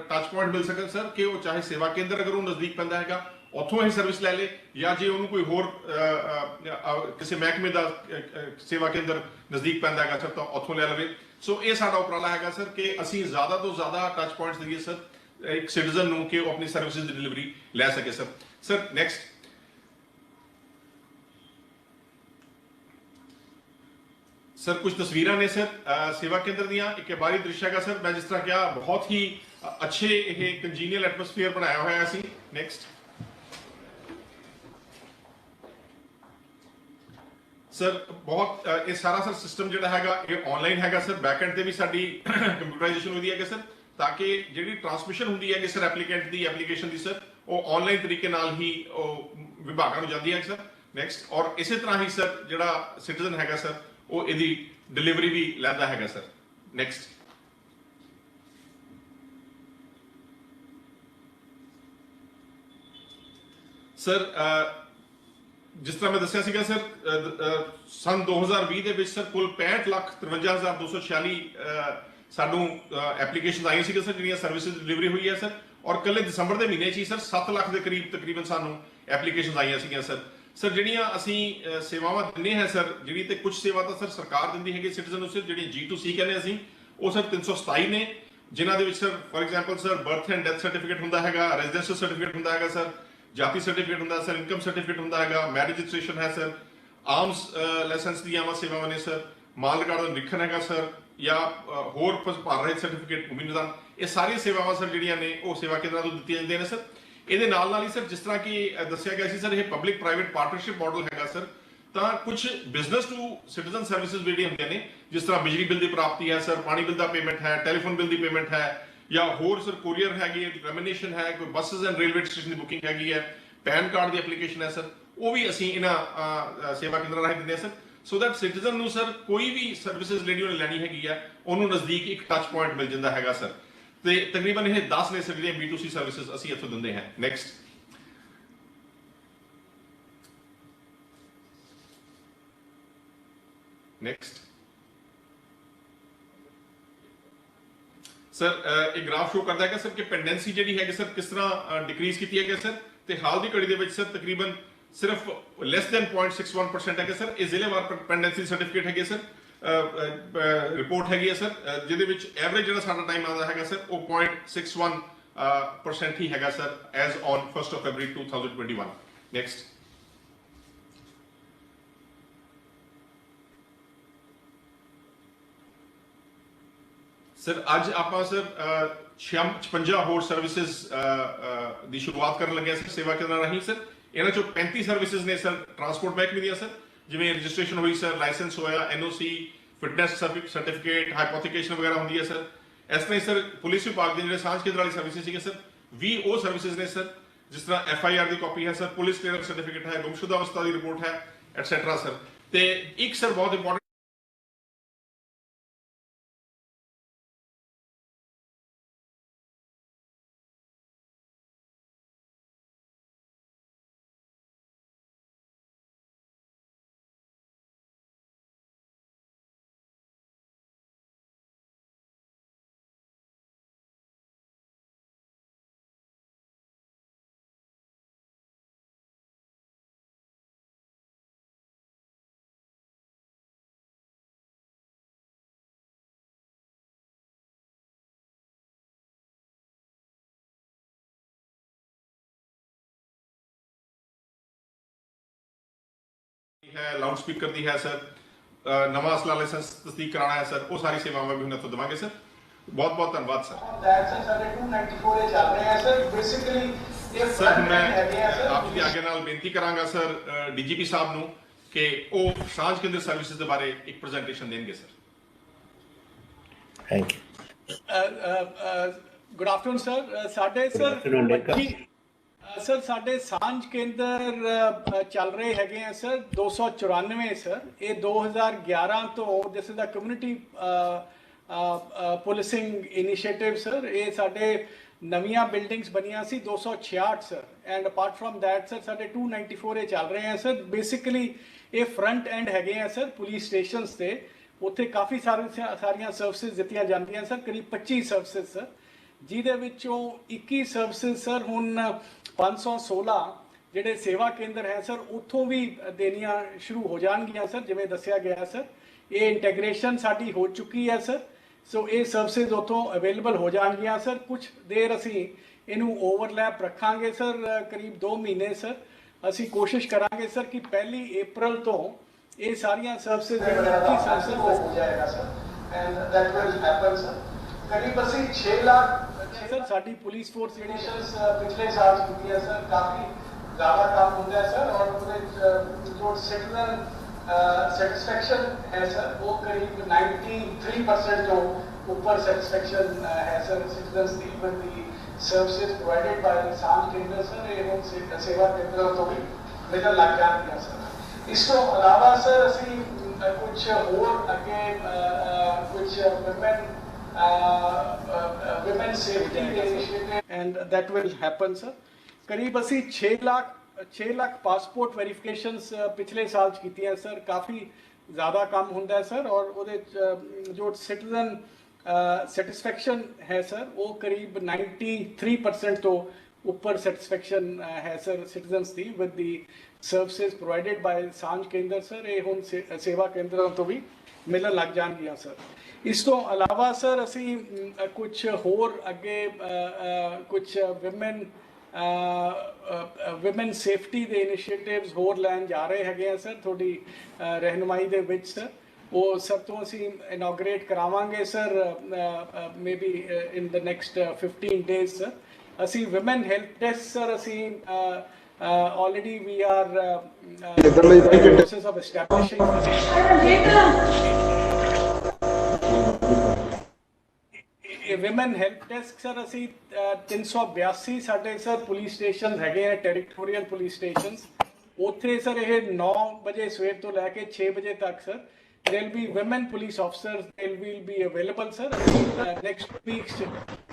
ਟੱਚ ਪੁਆਇੰਟ ਮਿਲ ਸਕਣ ਸਰ, ਕਿ ਉਹ ਚਾਹੇ ਸੇਵਾ ਕੇਂਦਰ ਅਗਰ ਉਹ ਨਜ਼ਦੀਕ ਪੈਂਦਾ ਹੈਗਾ ਉੱਥੋਂ ਹੀ ਸਰਵਿਸ ਲੈ ਲੇ, ਜਾਂ ਜੇ ਉਹਨੂੰ ਕੋਈ ਹੋਰ ਕਿਸੇ ਮਹਿਕਮੇ ਦਾ ਸੇਵਾ ਕੇਂਦਰ ਨਜ਼ਦੀਕ ਪੈਂਦਾ ਹੈਗਾ ਸਰ ਤਾਂ ਉੱਥੋਂ ਲੈ ਲਵੇ। ਸੋ ਇਹ ਸਾਡਾ ਉਪਰਾਲਾ ਹੈਗਾ ਸਰ ਕਿ ਅਸੀਂ ਜ਼ਿਆਦਾ ਤੋਂ ਜ਼ਿਆਦਾ ਟੱਚ ਪੁਆਇੰਟਸ ਦੇਈਏ ਸਰ ਇੱਕ ਸਿਟੀਜ਼ਨ ਨੂੰ ਕਿ ਉਹ ਆਪਣੀ ਸਰਵਿਸਿਜ਼ ਦੀ ਡਿਲੀਵਰੀ ਲੈ ਸਕੇ ਸਰ। ਸਰ ਨੈਕਸਟ ਸਰ ਕੁਝ ਤਸਵੀਰਾਂ ਨੇ ਸਰ ਸੇਵਾ ਕੇਂਦਰ ਦੀਆਂ। ਇੱਕ ਬਾਹਰੀ ਦ੍ਰਿਸ਼ ਹੈਗਾ ਸਰ, ਮੈਂ ਜਿਸ ਤਰ੍ਹਾਂ ਕਿਹਾ ਬਹੁਤ ਹੀ ਅੱਛੇ ਇਹ ਕੰਜੀਨੀਅਲ ਐਟਮੋਸਫੀਅਰ ਬਣਾਇਆ ਹੋਇਆ ਸੀ। ਨੈਕਸਟ ਸਰ ਬਹੁਤ ਇਹ ਸਾਰਾ ਸਰ ਸਿਸਟਮ ਜਿਹੜਾ ਹੈਗਾ ਇਹ ਆਨਲਾਈਨ ਹੈਗਾ ਸਰ। ਬੈਕਐਂਡ ਤੇ ਵੀ ਸਾਡੀ ਕੰਪਿਊਟਰਾਈਜੇਸ਼ਨ ਹੋਈ ਹੈ ਸਰ, ਤਾਂ ਕਿ ਜਿਹੜੀ ਟ੍ਰਾਂਸਮਿਸ਼ਨ ਹੁੰਦੀ ਹੈ ਕਿ ਸਰ ਐਪਲੀਕੈਂਟ ਦੀ ਐਪਲੀਕੇਸ਼ਨ ਦੀ ਸਰ, ਉਹ ਆਨਲਾਈਨ ਤਰੀਕੇ ਨਾਲ ਹੀ ਉਹ ਵਿਭਾਗਾਂ ਨੂੰ ਜਾਂਦੀ ਹੈ ਸਰ। ਨੈਕਸਟ ਔਰ ਇਸੇ ਤਰ੍ਹਾਂ ਹੀ ਸਰ ਜਿਹੜਾ ਸਿਟੀਜ਼ਨ ਹੈਗਾ ਸਰ ਉਹ ਇਹਦੀ ਡਿਲੀਵਰੀ ਵੀ ਲੈਂਦਾ ਹੈਗਾ ਸਰ। ਨੈਕਸਟ ਸਰ ਜਿਸ ਤਰ੍ਹਾਂ ਮੈਂ ਦੱਸਿਆ ਸੀਗਾ ਸਰ ਸਨ 2020 ਦੇ ਵਿੱਚ ਸਰ ਕੁੱਲ 65,53,246 ਸਾਨੂੰ ਐਪਲੀਕੇਸ਼ਨ ਆਈਆਂ ਸੀਗੇ ਸਰ, ਜਿਹੜੀਆਂ ਸਰਵਿਸਿਜ਼ ਡਿਲੀਵਰੀ ਹੋਈ ਹੈ ਸਰ। ਔਰ ਕੱਲੇ ਦਸੰਬਰ ਦੇ ਮਹੀਨੇ 'ਚ ਹੀ ਸਰ 7 ਲੱਖ ਦੇ ਕਰੀਬ ਤਕਰੀਬਨ ਸਾਨੂੰ ਐਪਲੀਕੇਸ਼ਨ ਆਈਆਂ ਸੀਗੀਆਂ ਸਰ। ਸਰ ਜਿਹੜੀਆਂ ਅਸੀਂ ਸੇਵਾਵਾਂ ਦਿੰਦੇ ਹਾਂ ਸਰ, ਜਿਹੜੀ ਤੇ ਕੁਝ ਸੇਵਾ ਤਾਂ ਸਰ ਸਰਕਾਰ ਦਿੰਦੀ ਹੈਗੀ ਸਿਟੀਜ਼ਨ ਨੂੰ, ਸਿਰ ਜਿਹੜੀ G2C ਕਹਿੰਦੇ ਅਸੀਂ, ਉਹ ਸਰ 327 ਨੇ, ਜਿਨ੍ਹਾਂ ਦੇ ਵਿੱਚ sir for example sir birth and death certificate ਹੁੰਦਾ ਹੈਗਾ, ਰੈਜ਼ੀਡੈਂਸ਼ੀਅਲ ਸਰਟੀਫਿਕੇਟ ਹੁੰਦਾ ਹੈਗਾ ਸਰ, ਜਾਤੀ ਸਰਟੀਫਿਕੇਟ ਹੁੰਦਾ ਸਰ, ਇਨਕਮ ਸਰਟੀਫਿਕੇਟ ਹੁੰਦਾ ਹੈਗਾ, ਮੈਰਿਜ ਰਜਿਸਟ੍ਰੇਸ਼ਨ ਹੈ ਸਰ, ਆਰਮਸ ਲਾਇਸੈਂਸ ਦੀਆਂ ਆਵਾਂ ਸੇਵਾਵਾਂ ਨੇ ਸਰ, ਮਾਲ ਰਿਕਾਰਡ ਦਾ ਨਿਰੀਖਣ ਹੈਗਾ ਸਰ, ਜਾਂ ਹੋਰ ਭਾਰ ਰਹਿਤ ਸਰਟੀਫਿਕੇਟ ਭੂਮੀ ਨਿਦਾਨ। ਇਹ ਸਾਰੀਆਂ ਸੇਵਾਵਾਂ ਸਰ ਜਿਹੜੀਆਂ ਨੇ ਉਹ ਸੇਵਾ ਕੇਂਦਰਾਂ ਤੋਂ ਦਿੱਤੀਆਂ ਜਾਂਦੀਆਂ ਨੇ ਸਰ। ਇਹਦੇ ਨਾਲ ਹੀ ਸਰ ਜਿਸ ਤਰ੍ਹਾਂ ਕਿ ਦੱਸਿਆ ਗਿਆ ਸੀ ਸਰ, ਇਹ ਪਬਲਿਕ ਪ੍ਰਾਈਵੇਟ ਪਾਰਟਨਰਸ਼ਿਪ ਮਾਡਲ ਹੈਗਾ ਸਰ। ਤਾਂ ਕੁਝ ਬਿਜ਼ਨਸ ਟੂ ਸਿਟੀਜ਼ਨ ਸਰਵਿਸਿਜ਼ ਜਿਹੜੀਆਂ ਹੁੰਦੀਆਂ ਨੇ, ਜਿਸ ਤਰ੍ਹਾਂ ਬਿਜਲੀ ਬਿੱਲ ਦੀ ਪ੍ਰਾਪਤੀ ਹੈ ਸਰ, ਪਾਣੀ ਬਿੱਲ ਦਾ ਪੇਮੈਂਟ ਹੈ, ਟੈਲੀਫੋਨ ਬਿੱਲ ਦੀ ਪੇਮੈਂਟ ਹੈ, ਜਾਂ ਹੋਰ ਸਰ ਕੋਰੀਅਰ ਹੈਗੀ ਹੈ, ਲੈਮੀਨੇਸ਼ਨ ਹੈ, ਕੋਈ buses and railway station the booking ਹੈਗੀ ਹੈ, ਪੈਨ ਕਾਰਡ ਦੀ ਐਪਲੀਕੇਸ਼ਨ ਹੈ ਸਰ, ਉਹ ਵੀ ਅਸੀਂ ਇਹਨਾਂ ਸੇਵਾ ਕੇਂਦਰਾਂ ਰਾਹੀਂ ਦਿੰਦੇ ਹਾਂ ਸਰ। ਸੋ ਦੈਟ ਸਿਟੀਜ਼ਨ ਨੂੰ ਸਰ ਕੋਈ ਵੀ ਸਰਵਿਸਿਜ਼ ਜਿਹੜੀ ਉਹਨੇ ਲੈਣੀ ਹੈਗੀ ਹੈ ਉਹਨੂੰ ਨਜ਼ਦੀਕ ਇੱਕ ਟੱਚ ਪੁਆਇੰਟ ਮਿਲ ਜਾਂਦਾ ਹੈਗਾ ਸਰ। ਤੇ ਤਕਰੀਬਨ ਇਹ 10 ਨੇ ਸਰ ਜਿਹੜੀਆਂ B2C ਸਰਵਿਸਿਜ਼ ਅਸੀਂ ਇੱਥੋਂ ਦਿੰਦੇ ਹਾਂ। ਨੈਕਸਟ ਸਰ ਇਹ ਗ੍ਰਾਫ ਸ਼ੋ ਕਰਦਾ ਹੈ ਸਰ ਕਿ ਪੈਂਡੈਂਸੀ ਜਿਹੜੀ ਹੈਗੀ ਸਰ ਕਿਸ ਤਰ੍ਹਾਂ ਡਿਕਰੀਜ਼ ਕੀਤੀ ਹੈ ਸਰ। ਤੇ ਹਾਲ ਦੀ ਘੜੀ ਦੇ ਵਿੱਚ ਸਰ ਤਕਰੀਬਨ ਸਿਰਫ ਲੈਸ ਦੈਨ 0.61% ਹੈਗੇ ਸਰ। ਇਹ ਜ਼ਿਲ੍ਹੇਵਾਰ ਪੈਂਡੈਂਸੀ ਸਰਟੀਫਿਕੇਟ ਹੈਗੇ ਸਰ, ਰਿਪੋਰਟ ਹੈਗੀ ਹੈ ਸਰ, ਜਿਹਦੇ ਵਿੱਚ ਐਵਰੇਜ ਜਿਹੜਾ ਸਾਡਾ ਟਾਈਮ ਆਉਂਦਾ ਹੈਗਾ ਸਰ ਉਹ 0.61% ਹੀ ਹੈਗਾ sir as on 1 February 2021। Next sir ਅੱਜ ਆਪਾਂ ਸਰ 56 ਹੋਰ ਸਰਵਿਸਿਜ਼ ਦੀ ਸ਼ੁਰੂਆਤ ਕਰਨ ਲੱਗੇ ਸਰ ਸੇਵਾ ਕੇਂਦਰਾਂ ਰਾਹੀਂ ਸਰ। ਇਹਨਾਂ ਚੋਂ 35 ਸਰਵਿਸਿਜ਼ ਨੇ ਸਰ ਟਰਾਂਸਪੋਰਟ ਮਹਿਕਮੇ ਦੀਆਂ ਸਰ, ਜਿਵੇਂ ਰਜਿਸਟ੍ਰੇਸ਼ਨ ਹੋਈ ਸਰ, ਲਾਇਸੈਂਸ ਹੋਇਆ, NOC, ਫਿਟਨੈਸ ਸਰਟੀਫਿਕੇਟ, ਹਾਈਪੋਥੀਕੇਸ਼ਨ ਵਗੈਰਾ ਹੁੰਦੀ ਹੈ ਸਰ। ਇਸ ਤਰ੍ਹਾਂ ਹੀ ਸਰ ਪੁਲਿਸ ਵਿਭਾਗ ਦੇ ਜਿਹੜੇ ਸਾਂਝ ਕੇਂਦਰ ਵਾਲੀ ਸਰਵਿਸਿਜ਼ ਸੀਗੇ ਸਰ 20 ਉਹ ਸਰਵਿਸਿਜ਼ ਨੇ ਸਰ, ਜਿਸ ਤਰ੍ਹਾਂ FIR ਦੀ ਕਾਪੀ ਹੈ ਸਰ, ਪੁਲਿਸ ਕਲੀਅਰੈਂਸ ਸਰਟੀਫਿਕੇਟ ਹੈ, ਗੁੰਮਸ਼ੁਦਾ ਅਵਸਥਾ ਦੀ ਰਿਪੋਰਟ ਹੈ, ਐਟਸੈਟਰਾ ਸਰ। ਤੇ ਇੱਕ ਸਰ ਬਹੁਤ ਇੰਪੋਰਟੈਂਟ है, लाउड स्पीकर दी है सर, नवा असला लाइसेंस तस्दीक कराना है सर, वो सारी सेवाएं भी उन्हें तो देवांगे सर। बहुत बहुत धन्यवाद सर। सर मैं आपकी आगे नाल बेनती करांगा सर DGP साहब नूं कि वो सांझ केंद्र सर्विसेज के बारे एक प्रेजेंटेशन देंगे sir. Thank you. Good afternoon sir ਸਾਡੇ ਸਰ afternoon, Lekha. ਸਰ ਸਾਡੇ ਸਾਂਝ ਕੇਂਦਰ ਚੱਲ ਰਹੇ ਹੈਗੇ ਆ ਸਰ 294 ਸਰ ਇਹ 2011 ਤੋਂ this is the community policing initiative sir ਇਹ ਸਾਡੇ ਨਵੀਆਂ ਬਿਲਡਿੰਗਸ ਬਣੀਆਂ ਸੀ 266 sir and apart from that sir ਸਾਡੇ 294 ਇਹ ਚੱਲ ਰਹੇ ਆ ਸਰ ਬੇਸਿਕਲੀ ਇਹ ਫਰੰਟ ਐਂਡ ਹੈਗੇ ਆ ਸਰ ਪੁਲਿਸ ਸਟੇਸ਼ਨਸ ਤੇ ਉੱਥੇ ਕਾਫੀ ਸਾਰੀਆਂ ਸਰਵਿਸਿਜ਼ ਦਿੱਤੀਆਂ ਜਾਂਦੀਆਂ ਸਰ ਕਰੀਬ 25 ਸਰਵਿਸਿਜ਼ ਸਰ ਜਿਹਦੇ ਵਿੱਚੋਂ 21 ਸਰਵਿਸਿਜ਼ ਸਰ ਹੁਣ 516 ਜਿਹੜੇ ਸੇਵਾ ਕੇਂਦਰ ਹੈ ਸਰ ਉੱਥੋਂ ਵੀ ਦੇਣੀਆਂ ਸ਼ੁਰੂ ਹੋ ਜਾਣਗੀਆਂ ਸਰ ਜਿਵੇਂ ਦੱਸਿਆ ਗਿਆ ਸਰ ਇਹ ਇੰਟੈਗ੍ਰੇਸ਼ਨ ਸਾਡੀ ਹੋ ਚੁੱਕੀ ਹੈ ਸਰ ਸੋ ਇਹ ਸਰਵਿਸਿਜ਼ ਉੱਥੋਂ ਅਵੇਲੇਬਲ ਹੋ ਜਾਣਗੀਆਂ ਸਰ ਕੁਝ ਦੇਰ ਅਸੀਂ ਇਹਨੂੰ ਓਵਰਲੈਪ ਰੱਖਾਂਗੇ ਸਰ ਕਰੀਬ 2 ਮਹੀਨੇ ਸਰ ਅਸੀਂ ਕੋਸ਼ਿਸ਼ ਕਰਾਂਗੇ ਸਰ ਕਿ 1 ਅਪ੍ਰੈਲ ਤੋਂ ਇਹ ਸਾਰੀਆਂ ਸਰਵਿਸਿਜ਼ ਸਰਵਿਸਿਜ਼ ਹੋ ਜਾਏਗਾ sir and that will happen sir ਕਰੀਬ ਅਸੀਂ 6 ਲੱਖ ਸਰ ਸਾਡੀ ਪੁਲਿਸ ਫੋਰਸ ਜਿਹੜੀ ਪਿਛਲੇ ਸਾਲ ਕੀਤੀ ਹੈ ਸਰ ਕਾਫੀ ਜ਼ਿਆਦਾ ਕੰਮ ਹੁੰਦਾ ਹੈ ਸਰ ਔਰ ਉਹਦੇ ਜੋ ਸਿਟੀਜ਼ਨ ਸੈਟੀਸਫੈਕਸ਼ਨ ਹੈ ਸਰ ਉਹ ਕਰੀਬ 93% ਤੋਂ ਉੱਪਰ ਸੈਟੀਸਫੈਕਸ਼ਨ ਹੈ sir citizens the with the services provided ਬਾਈ ਸਾਂਝ ਕੇਂਦਰ ਸਰ ਇਹ ਹੁਣ ਸੇਵਾ ਕੇਂਦਰਾਂ ਤੋਂ ਵੀ ਮਿਲਣ ਲੱਗ ਜਾਣਗੀਆਂ ਸਰ ਇਸ ਤੋਂ ਇਲਾਵਾ ਸਰ ਅਸੀਂ ਕੁਝ ਹੋਰ ਅੱਗੇ ਕੁਝ women safety initiative and that will happen sir करीब ਅਸੀਂ 6 ਲੱਖ ਪਾਸਪੋਰਟ ਵੈਰੀਫਿਕੇਸ਼ਨਸ ਪਿਛਲੇ ਸਾਲ ਚ ਕੀਤੀਆਂ ਸਰ ਕਾਫੀ ਜ਼ਿਆਦਾ ਕੰਮ ਹੁੰਦਾ ਹੈ ਸਰ ਔਰ ਉਹਦੇ ਜੋ ਸਿਟੀਜ਼ਨ ਸੈਟੀਸਫੈਕਸ਼ਨ ਹੈ ਸਰ ਉਹ ਕਰੀਬ 93% ਤੋਂ ਉੱਪਰ ਸੈਟੀਸਫੈਕਸ਼ਨ ਹੈ sir citizens the with the services provided ਬਾਈ ਸਾਂਝ ਕੇਂਦਰ ਸਰ ਇਹ ਹੁਣ ਸੇਵਾ ਕੇਂਦਰਾਂ ਤੋਂ ਵੀ ਮਿਲਣ ਲੱਗ ਜਾਣਗੀਆਂ ਸਰ ਇਸ ਤੋਂ ਇਲਾਵਾ ਸਰ ਅਸੀਂ ਕੁਝ ਹੋਰ ਅੱਗੇ ਕੁਝ ਵਿਮਨ ਸੇਫਟੀ ਦੇ ਇਨੀਸ਼ੀਏਟਿਵਸ ਹੋਰ ਲੈਣ ਜਾ ਰਹੇ ਹੈਗੇ ਆ ਸਰ ਤੁਹਾਡੀ ਰਹਿਨੁਮਾਈ ਦੇ ਵਿੱਚ ਸਰ ਉਹ ਸਭ ਤੋਂ ਅਸੀਂ ਇਨੋਗਰੇਟ ਕਰਾਵਾਂਗੇ sir maybe in the next 15 days sir ਅਸੀਂ ਵਿਮਨ ਹੈਲਥ ਡੈਸਕ ਸਰ ਅਸੀਂ already we are in the process of establishing a women help desk sir ਅਸੀਂ 382 ਸਾਡੇ ਸਰ ਪੁਲਿਸ ਸਟੇਸ਼ਨ ਹੈਗੇ ਆ ਟੈਰੀਟੋਰੀਅਲ ਪੁਲਿਸ ਸਟੇਸ਼ਨਸ ਉੱਥੇ ਸਰ ਇਹ 9 ਵਜੇ ਸਵੇਰ ਤੋਂ ਲੈ ਕੇ 6 ਵਜੇ ਤੱਕ sir there will be women police officers they will be available sir next week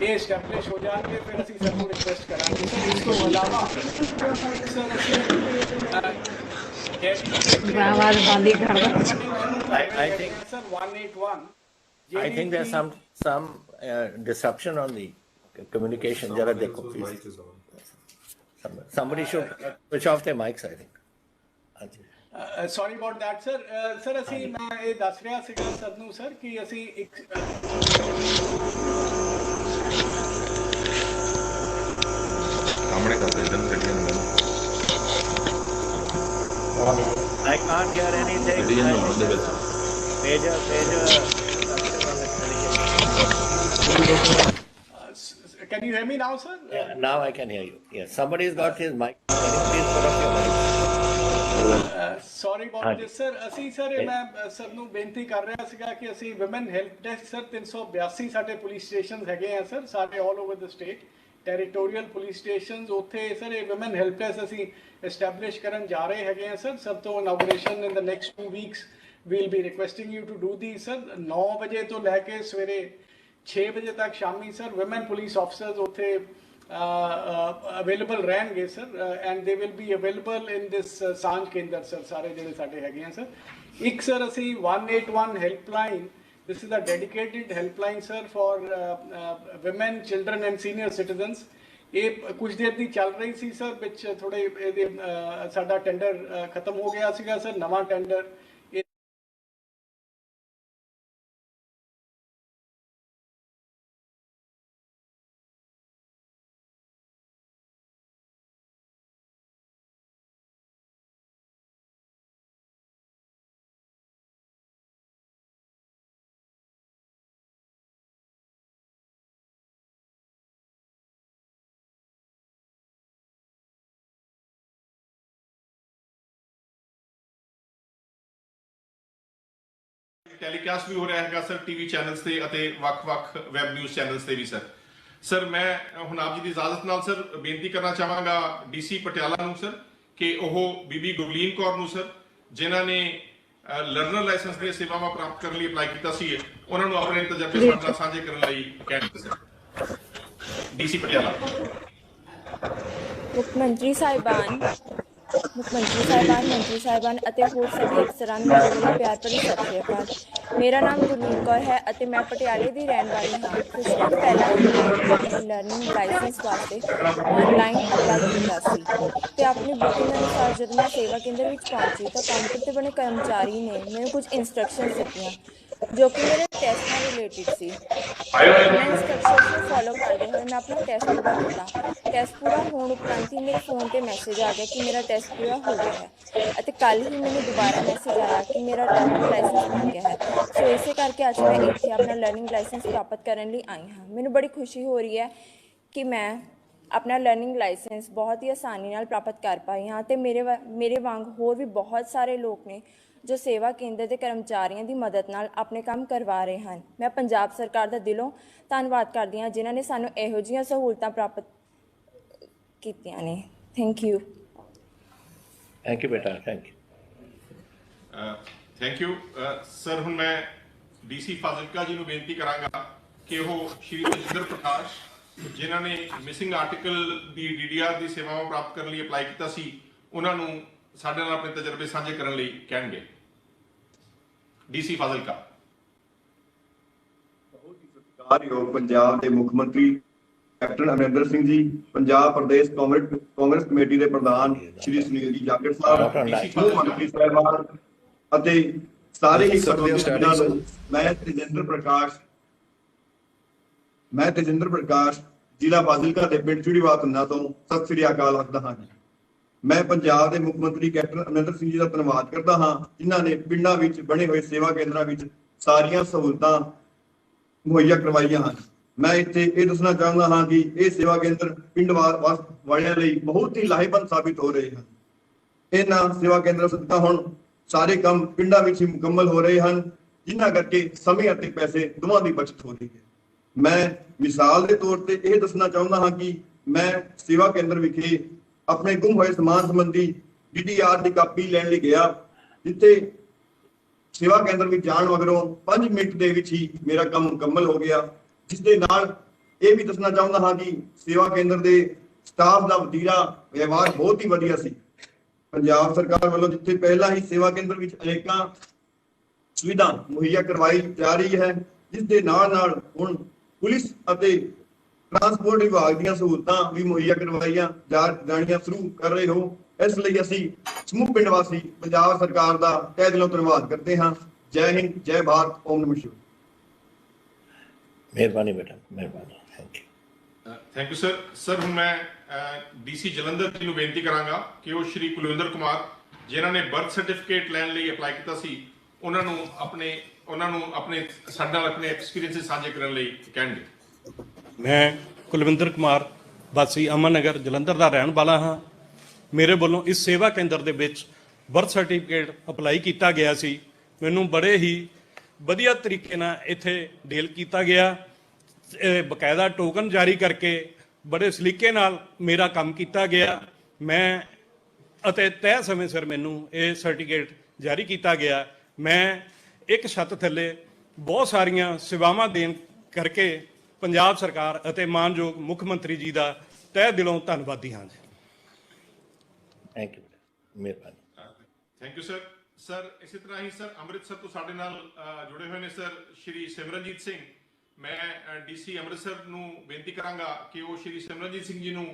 ਇਹ establish ਹੋ ਜਾਣਗੇ ਫਿਰ ਅਸੀਂ ਸਰ ਨੂੰ ਰਿਕੁਐਸਟ ਕਰਾਂਗੇ ਸਰ ਇਸ ਤੋਂ ਇਲਾਵਾ ਸਰ ਅਸੀਂ आवाज बंद ही कर दो I think sir 181 I think there's some disruption on the communication. Jara dekho please. Somebody should switch off their mics. I think. Sorry about that sir sir ਅਸੀਂ ਮੈਂ ਇਹ ਦੱਸ ਰਿਹਾ ਸੀਗਾ ਸਰ ਨੂੰ ਸਰ ਕਿ ਅਸੀਂ ਇੱਕ ਸਾਹਮਣੇ ਕਰ ਦੇ ਜਨ ਗੱਡੀਆਂ ਨੂੰ I can't hear anything. ਗੱਡੀਆਂ ਨੂੰ ਆਉਣ ਦੇ ਵਿੱਚ Major. Can you hear me now sir? Yeah, now I can hear you. Yes, somebody's got his mic. Can you please put up your mic? Sorry about this sir ਅਸੀਂ sir ਮੈਂ sir ਨੂੰ ਬੇਨਤੀ ਕਰ ਰਿਹਾ ਸੀਗਾ ਕਿ ਅਸੀਂ women help desk sir 382 ਸਾਡੇ ਪੁਲਿਸ ਸਟੇਸ਼ਨ ਹੈਗੇ ਆ ਸਰ ਸਾਰੇ all over the state territorial police stations ਉੱਥੇ ਸਰ ਇਹ ਵਿਮਨ ਹੈਲਪ ਡੈਸਕ ਅਸੀਂ ਐਸਟੈਬਲਿਸ਼ ਕਰਨ ਜਾ ਰਹੇ ਹੈਗੇ ਆ ਸਰ ਸਭ ਤੋਂ inauguration in the next 2 weeks will be requesting you to do the sir 9 ਵਜੇ ਤੋਂ ਲੈ ਕੇ ਸਵੇਰੇ 6 ਵਜੇ ਤੱਕ ਸ਼ਾਮੀ ਸਰ ਵਿਮਨ ਪੁਲਿਸ ਆਫਸਰਸ ਉੱਥੇ ਅਵੇਲੇਬਲ ਰਹਿਣਗੇ sir and they will be available in this Saanjh Kendra sir ਸਾਰੇ ਜਿਹੜੇ ਸਾਡੇ ਹੈਗੇ ਆ ਸਰ ਇੱਕ ਸਰ ਅਸੀਂ 181 helpline this is a dedicated helpline sir for women children and senior citizens ਇਹ ਕੁਝ ਦੇਰ ਦੀ ਚੱਲ ਰਹੀ ਸੀ ਸਰ ਵਿੱਚ ਥੋੜੇ ਇਹਦੇ ਸਾਡਾ ਟੈਂਡਰ ਖਤਮ ਹੋ ਗਿਆ ਸੀਗਾ ਸਰ ਨਵਾਂ ਟੈਂਡਰ ਟੈਲੀਕਾਸਟ ਵੀ ਹੋ ਰਿਹਾ ਹੈਗਾ ਸਰ ਟੀਵੀ ਚੈਨਲਸ ਤੇ ਅਤੇ ਵੱਖ-ਵੱਖ ਵੈਬ ਨਿਊਜ਼ ਚੈਨਲਸ ਤੇ ਵੀ ਸਰ। ਸਰ ਮੈਂ ਹੁਣ ਆਪ ਜੀ ਦੀ ਇਜਾਜ਼ਤ ਨਾਲ ਸਰ ਬੇਨਤੀ ਕਰਨਾ ਚਾਹਾਂਗਾ ਡੀਸੀ ਪਟਿਆਲਾ ਨੂੰ ਸਰ ਕਿ ਉਹ ਬੀਬੀ ਗੁਰਲੀਨ ਕੌਰ ਨੂੰ ਸਰ ਜਿਨ੍ਹਾਂ ਨੇ ਲਰਨਰ ਲਾਇਸੈਂਸ ਦੀਆਂ ਸੇਵਾਵਾਂ ਪ੍ਰਾਪਤ ਕਰਨ ਲਈ ਅਪਲਾਈ ਕੀਤਾ ਸੀ ਉਹਨਾਂ ਨੂੰ ਆਪਣੇ ਤਜਰਬੇ ਸਾਡੇ ਨਾਲ ਸਾਂਝੇ ਕਰਨ ਲਈ ਕਹਿਣ ਸਰ। ਡੀਸੀ ਪਟਿਆਲਾ। ਮੁੱਖ ਮੰਤਰੀ ਸਾਹਿਬਾਨ ਅਤੇ ਹੋਰ ਸभी ਅਫਸਰਾਂ ਨੂੰ ਮੇਰੇ ਵੱਲੋਂ ਪਿਆਰ ਭਰੀ ਸਤਿ ਸ਼੍ਰੀ ਅਕਾਲ। ਮੇਰਾ ਨਾਮ ਗੁਰਲੀਨ ਕੌਰ ਹੈ ਅਤੇ ਮੈਂ ਪਟਿਆਲੇ ਦੀ ਰਹਿਣ ਵਾਲੀ ਹਾਂ। ਕੁਝ ਦਿਨ ਪਹਿਲਾਂ ਹੀ ਮੈਂ ਆਪਣੇ ਲਰਨਿੰਗ ਲਾਇਸੈਂਸ ਵਾਸਤੇ ਆਨਲਾਈਨ ਅਪਲਾਈ ਕੀਤਾ ਸੀ ਅਤੇ ਆਪਣੀ ਬੁਕਿੰਗ ਅਨੁਸਾਰ ਜਦੋਂ ਮੈਂ ਸੇਵਾ ਕੇਂਦਰ ਵਿੱਚ ਪਹੁੰਚੀ ਤਾਂ ਕਾਊਂਟਰ 'ਤੇ ਬਣੇ ਕਰਮਚਾਰੀ ਨੇ ਮੈਨੂੰ ਕੁਝ ਇੰਸਟਰਕਸ਼ਨਸ ਦਿੱਤੀਆਂ ਜੋ ਕਿ ਮੇਰੇ ਟੈਸਟ ਨਾਲ ਰਿਲੇਟਿਡ ਸੀ। ਮੈਂ ਇੰਸਟਰਕਸ਼ਨਸ ਨੂੰ ਫੋਲੋ ਕਰਦੇ ਹੋਏ ਮੈਂ ਆਪਣਾ ਟੈਸਟ ਪੂਰਾ ਕੀਤਾ। ਟੈਸਟ ਪੂਰਾ ਹੋਣ ਉਪਰੰਤ ਹੀ ਮੇਰੇ ਫੋਨ 'ਤੇ ਮੈਸੇਜ ਆ ਗਿਆ ਕਿ ਮੇਰਾ ਟੈਸਟ ਪੂਰਾ ਹੋ ਗਿਆ ਹੈ ਅਤੇ ਕੱਲ੍ਹ ਹੀ ਮੈਨੂੰ ਦੁਬਾਰਾ ਮੈਸੇਜ ਆਇਆ ਕਿ ਮੇਰਾ ਲਰਨਿੰਗ ਲਾਇਸੈਂਸ ਬਣ ਗਿਆ ਹੈ। ਸੋ ਇਸੇ ਕਰਕੇ ਅੱਜ ਮੈਂ ਇੱਥੇ ਆਪਣਾ ਲਰਨਿੰਗ ਲਾਇਸੈਂਸ ਪ੍ਰਾਪਤ ਕਰਨ ਲਈ ਆਈ ਹਾਂ। ਮੈਨੂੰ ਬੜੀ ਖੁਸ਼ੀ ਹੋ ਰਹੀ ਹੈ ਕਿ ਮੈਂ ਆਪਣਾ ਲਰਨਿੰਗ ਲਾਇਸੈਂਸ ਬਹੁਤ ਹੀ ਆਸਾਨੀ ਨਾਲ ਪ੍ਰਾਪਤ ਕਰ ਪਾਈ ਹਾਂ ਅਤੇ ਮੇਰੇ ਵਾਂਗ ਹੋਰ ਵੀ ਬਹੁਤ ਸਾਰੇ ਲੋਕ ਨੇ ਜੋ ਸੇਵਾ ਕੇਂਦਰ ਦੇ ਕਰਮਚਾਰੀਆਂ ਦੀ ਮਦਦ ਨਾਲ ਆਪਣੇ ਕੰਮ ਕਰਵਾ ਰਹੇ ਹਨ। ਮੈਂ ਪੰਜਾਬ ਸਰਕਾਰ ਦਾ ਦਿਲੋਂ ਧੰਨਵਾਦ ਕਰਦੀ ਹਾਂ ਜਿਨ੍ਹਾਂ ਨੇ ਸਾਨੂੰ ਇਹੋ ਜਿਹੀਆਂ ਸਹੂਲਤਾਂ ਪ੍ਰਾਪਤ ਕੀਤੀਆਂ ਨੇ। Thank you. ਥੈਂਕ ਯੂ ਬੇਟਾ, thank you. Thank you sir. ਹੁਣ ਮੈਂ ਡੀਸੀ ਫਾਜ਼ਿਲਕਾ ਜੀ ਨੂੰ ਬੇਨਤੀ ਕਰਾਂਗਾ ਕਿ ਉਹ ਸ਼੍ਰੀ ਤਜਿੰਦਰ ਪ੍ਰਕਾਸ਼ ਜਿਨ੍ਹਾਂ ਨੇ ਮਿਸਿੰਗ ਆਰਟੀਕਲ ਦੀ DDR ਦੀ ਸੇਵਾਵਾਂ ਪ੍ਰਾਪਤ ਕਰਨ ਲਈ ਅਪਲਾਈ ਕੀਤਾ ਸੀ ਉਹਨਾਂ ਨੂੰ ਸਾਡੇ ਨਾਲ ਆਪਣੇ ਤਜਰਬੇ ਸਾਂਝੇ ਕਰਨ ਲਈ ਕਹਿਣਗੇ। ਡੀਸੀ ਫਾਜ਼ਿਲਕਾ। ਸਤਿਕਾਰਯੋਗ ਪੰਜਾਬ ਦੇ ਮੁੱਖ ਮੰਤਰੀ ਕੈਪਟਨ ਅਮਰਿੰਦਰ ਸਿੰਘ ਜੀ, ਪੰਜਾਬ ਪ੍ਰਦੇਸ਼ ਕਾਂਗਰਸ ਕਮੇਟੀ ਦੇ ਪ੍ਰਧਾਨ ਸ਼੍ਰੀ ਸੁਨੀਲ ਜੀ ਜਾਖੜ ਸਾਹਿਬ, ਮੁੱਖ ਮੰਤਰੀ ਸਾਹਿਬਾਨ ਅਤੇ ਸਾਰੇ ਹੀ ਸਤਿਕਾਰਯੋਗ ਨੂੰ ਮੈਂ ਤੇਜਿੰਦਰ ਪ੍ਰਕਾਸ਼ ਜ਼ਿਲ੍ਹਾ ਫਾਜ਼ਿਲਕਾ ਦੇ ਪਿੰਡ ਚੂੜੀਵਾਲ ਧੰਨਾ ਤੋਂ ਸਤਿ ਸ੍ਰੀ ਅਕਾਲ ਆਖਦਾ ਹਾਂ ਜੀ। ਮੈਂ ਪੰਜਾਬ ਦੇ ਮੁੱਖ ਮੰਤਰੀ ਕੈਪਟਨ ਅਮਰਿੰਦਰ ਸਿੰਘ ਜੀ ਦਾ ਧੰਨਵਾਦ ਕਰਦਾ ਹਾਂ ਜਿਨ੍ਹਾਂ ਨੇ ਪਿੰਡਾਂ ਵਿੱਚ ਬਣੇ ਹੋਏ ਸੇਵਾ ਕੇਂਦਰਾਂ ਵਿੱਚ ਸਾਰੀਆਂ ਸਹੂਲਤਾਂ ਮੁਹੱਈਆ ਕਰਵਾਈਆਂ ਹਨ। ਮੈਂ ਇੱਥੇ ਇਹ ਦੱਸਣਾ ਚਾਹੁੰਦਾ ਹਾਂ ਕਿ ਇਹ ਸੇਵਾ ਕੇਂਦਰ ਪਿੰਡ ਵਾਲਿਆਂ ਲਈ ਬਹੁਤ ਹੀ ਲਾਹੇਵੰਦ ਸਾਬਿਤ ਹੋ ਰਹੇ ਹਨ। ਇਹਨਾਂ ਸੇਵਾ ਕੇਂਦਰਾਂ ਸਦਕਾ ਹੁਣ ਸਾਰੇ ਕੰਮ ਪਿੰਡਾਂ ਵਿੱਚ ਹੀ ਮੁਕੰਮਲ ਹੋ ਰਹੇ ਹਨ ਜਿਨ੍ਹਾਂ ਕਰਕੇ ਸਮੇਂ ਅਤੇ ਪੈਸੇ ਦੋਵਾਂ ਦੀ ਬਚਤ ਹੋ ਰਹੀ ਹੈ। ਮੈਂ ਮਿਸਾਲ ਦੇ ਤੌਰ ਤੇ ਇਹ ਦੱਸਣਾ ਚਾਹੁੰਦਾ ਹਾਂ ਕਿ ਮੈਂ ਸੇਵਾ ਕੇਂਦਰ ਵਿਖੇ ਆਪਣੇ ਗੁੰਮ ਹੋਏ ਸਮਾਨ ਸੰਬੰਧੀ DDR ਦੀ ਕਾਪੀ ਲੈਣ ਲਈ ਗਿਆ ਜਿੱਥੇ ਸੇਵਾ ਕੇਂਦਰ ਵਿੱਚ ਜਾਣ ਮਗਰੋਂ 5 ਮਿੰਟ ਦੇ ਵਿੱਚ ਹੀ ਮੇਰਾ ਕੰਮ ਮੁਕੰਮਲ ਹੋ ਗਿਆ। ਜਿਸ ਦੇ ਨਾਲ ਇਹ ਵੀ ਦੱਸਣਾ ਚਾਹੁੰਦਾ ਹਾਂ ਕਿ ਸੇਵਾ ਕੇਂਦਰ ਦੇ ਸਟਾਫ ਦਾ ਵਤੀਰਾ ਵਿਵਹਾਰ ਬਹੁਤ ਹੀ ਵਧੀਆ ਸੀ। ਪੰਜਾਬ ਸਰਕਾਰ ਵੱਲੋਂ ਜਿੱਥੇ ਪਹਿਲਾਂ ਹੀ ਸੇਵਾ ਕੇਂਦਰ ਵਿੱਚ ਅਨੇਕਾਂ ਸੁਵਿਧਾ ਮੁਹੱਈਆ ਕਰਵਾਈ ਜਾ ਰਹੀ ਹੈ ਜਿਸ ਦੇ ਨਾਲ ਹੁਣ ਪੁਲਿਸ ਅਤੇ ਟਰਾਂਸਪੋਰਟ ਵਿਭਾਗ ਦੀਆਂ ਸਹੂਲਤਾਂ ਵੀ ਮੁਹੱਈਆ ਕਰਵਾਈਆਂ ਜਾਣੀਆਂ ਸ਼ੁਰੂ ਕਰ ਰਹੇ ਹੋ। ਇਸ ਲਈ ਅਸੀਂ ਸਮੂਹ ਪਿੰਡ ਵਾਸੀ ਪੰਜਾਬ ਸਰਕਾਰ ਦਾ ਤਹਿ ਦਿਲੋਂ ਧੰਨਵਾਦ ਕਰਦੇ ਹਾਂ। ਜੈ ਹਿੰਦ, ਜੈ ਭਾਰਤ, ਓਮ ਨਮः ਸ਼ਿਵਾय। ਮਿਹਰਬਾਨੀ ਬੇਟਾ, ਮਿਹਰਬਾਨੀ। Thank you. Thank you sir. Sir ਹੁਣ ਮੈਂ ਡੀਸੀ ਜਲੰਧਰ ਜੀ ਨੂੰ ਬੇਨਤੀ ਕਰਾਂਗਾ ਕਿ ਉਹ ਸ਼੍ਰੀ ਕੁਲਵਿੰਦਰ ਕੁਮਾਰ ਜਿਨ੍ਹਾਂ ਨੇ ਬਰਥ ਸਰਟੀਫਿਕੇਟ ਲੈਣ ਲਈ ਅਪਲਾਈ ਕੀਤਾ ਸੀ ਉਹਨਾਂ ਨੂੰ ਆਪਣੇ ਸਾਡੇ ਨਾਲ ਆਪਣੇ ਐਕਸਪੀਰੀਅੰਸ ਸਾਂਝੇ ਕਰਨ ਲਈ ਕਹਿਣਗੇ। ਮੈਂ ਕੁਲਵਿੰਦਰ ਕੁਮਾਰ ਵਾਸੀ ਅਮਨ ਨਗਰ ਜਲੰਧਰ ਦਾ ਰਹਿਣ ਵਾਲਾ ਹਾਂ। ਮੇਰੇ ਵੱਲੋਂ ਇਸ ਸੇਵਾ ਕੇਂਦਰ ਦੇ ਵਿੱਚ ਬਰਥ ਸਰਟੀਫਿਕੇਟ ਅਪਲਾਈ ਕੀਤਾ ਗਿਆ ਸੀ। ਮੈਨੂੰ ਬੜੇ ਹੀ ਵਧੀਆ ਤਰੀਕੇ ਨਾਲ ਇੱਥੇ ਡੀਲ ਕੀਤਾ ਗਿਆ। ਬਕਾਇਦਾ ਟੋਕਨ ਜਾਰੀ ਕਰਕੇ ਬੜੇ ਸਲੀਕੇ ਨਾਲ ਮੇਰਾ ਕੰਮ ਕੀਤਾ ਗਿਆ। ਮੈਂ ਅਤੇ ਤੈਅ ਸਮੇਂ ਸਿਰ ਮੈਨੂੰ ਇਹ ਸਰਟੀਫਿਕੇਟ ਜਾਰੀ ਕੀਤਾ ਗਿਆ। ਮੈਂ ਇੱਕ ਛੱਤ ਥੱਲੇ ਬਹੁਤ ਸਾਰੀਆਂ ਸੇਵਾਵਾਂ ਦੇਣ ਕਰਕੇ ਪੰਜਾਬ ਸਰਕਾਰ ਅਤੇ ਮਾਨਯੋਗ ਮੁੱਖ ਮੰਤਰੀ ਜੀ ਦਾ ਤਹਿ ਦਿਲੋਂ ਧੰਨਵਾਦੀ ਹਾਂ ਜੀ। ਥੈਂਕ ਯੂ, ਮਿਹਰਬਾਨੀ। Thank you sir. ਸਰ ਇਸੇ ਤਰ੍ਹਾਂ ਹੀ ਸਰ ਅੰਮ੍ਰਿਤਸਰ ਤੋਂ ਸਾਡੇ ਨਾਲ ਜੁੜੇ ਹੋਏ ਨੇ ਸਰ ਸ਼੍ਰੀ ਸਿਮਰਨਜੀਤ ਸਿੰਘ। ਮੈਂ ਡੀਸੀ ਅੰਮ੍ਰਿਤਸਰ ਨੂੰ ਬੇਨਤੀ ਕਰਾਂਗਾ ਕਿ ਉਹ ਸ਼੍ਰੀ ਸਿਮਰਨਜੀਤ ਸਿੰਘ ਜੀ ਨੂੰ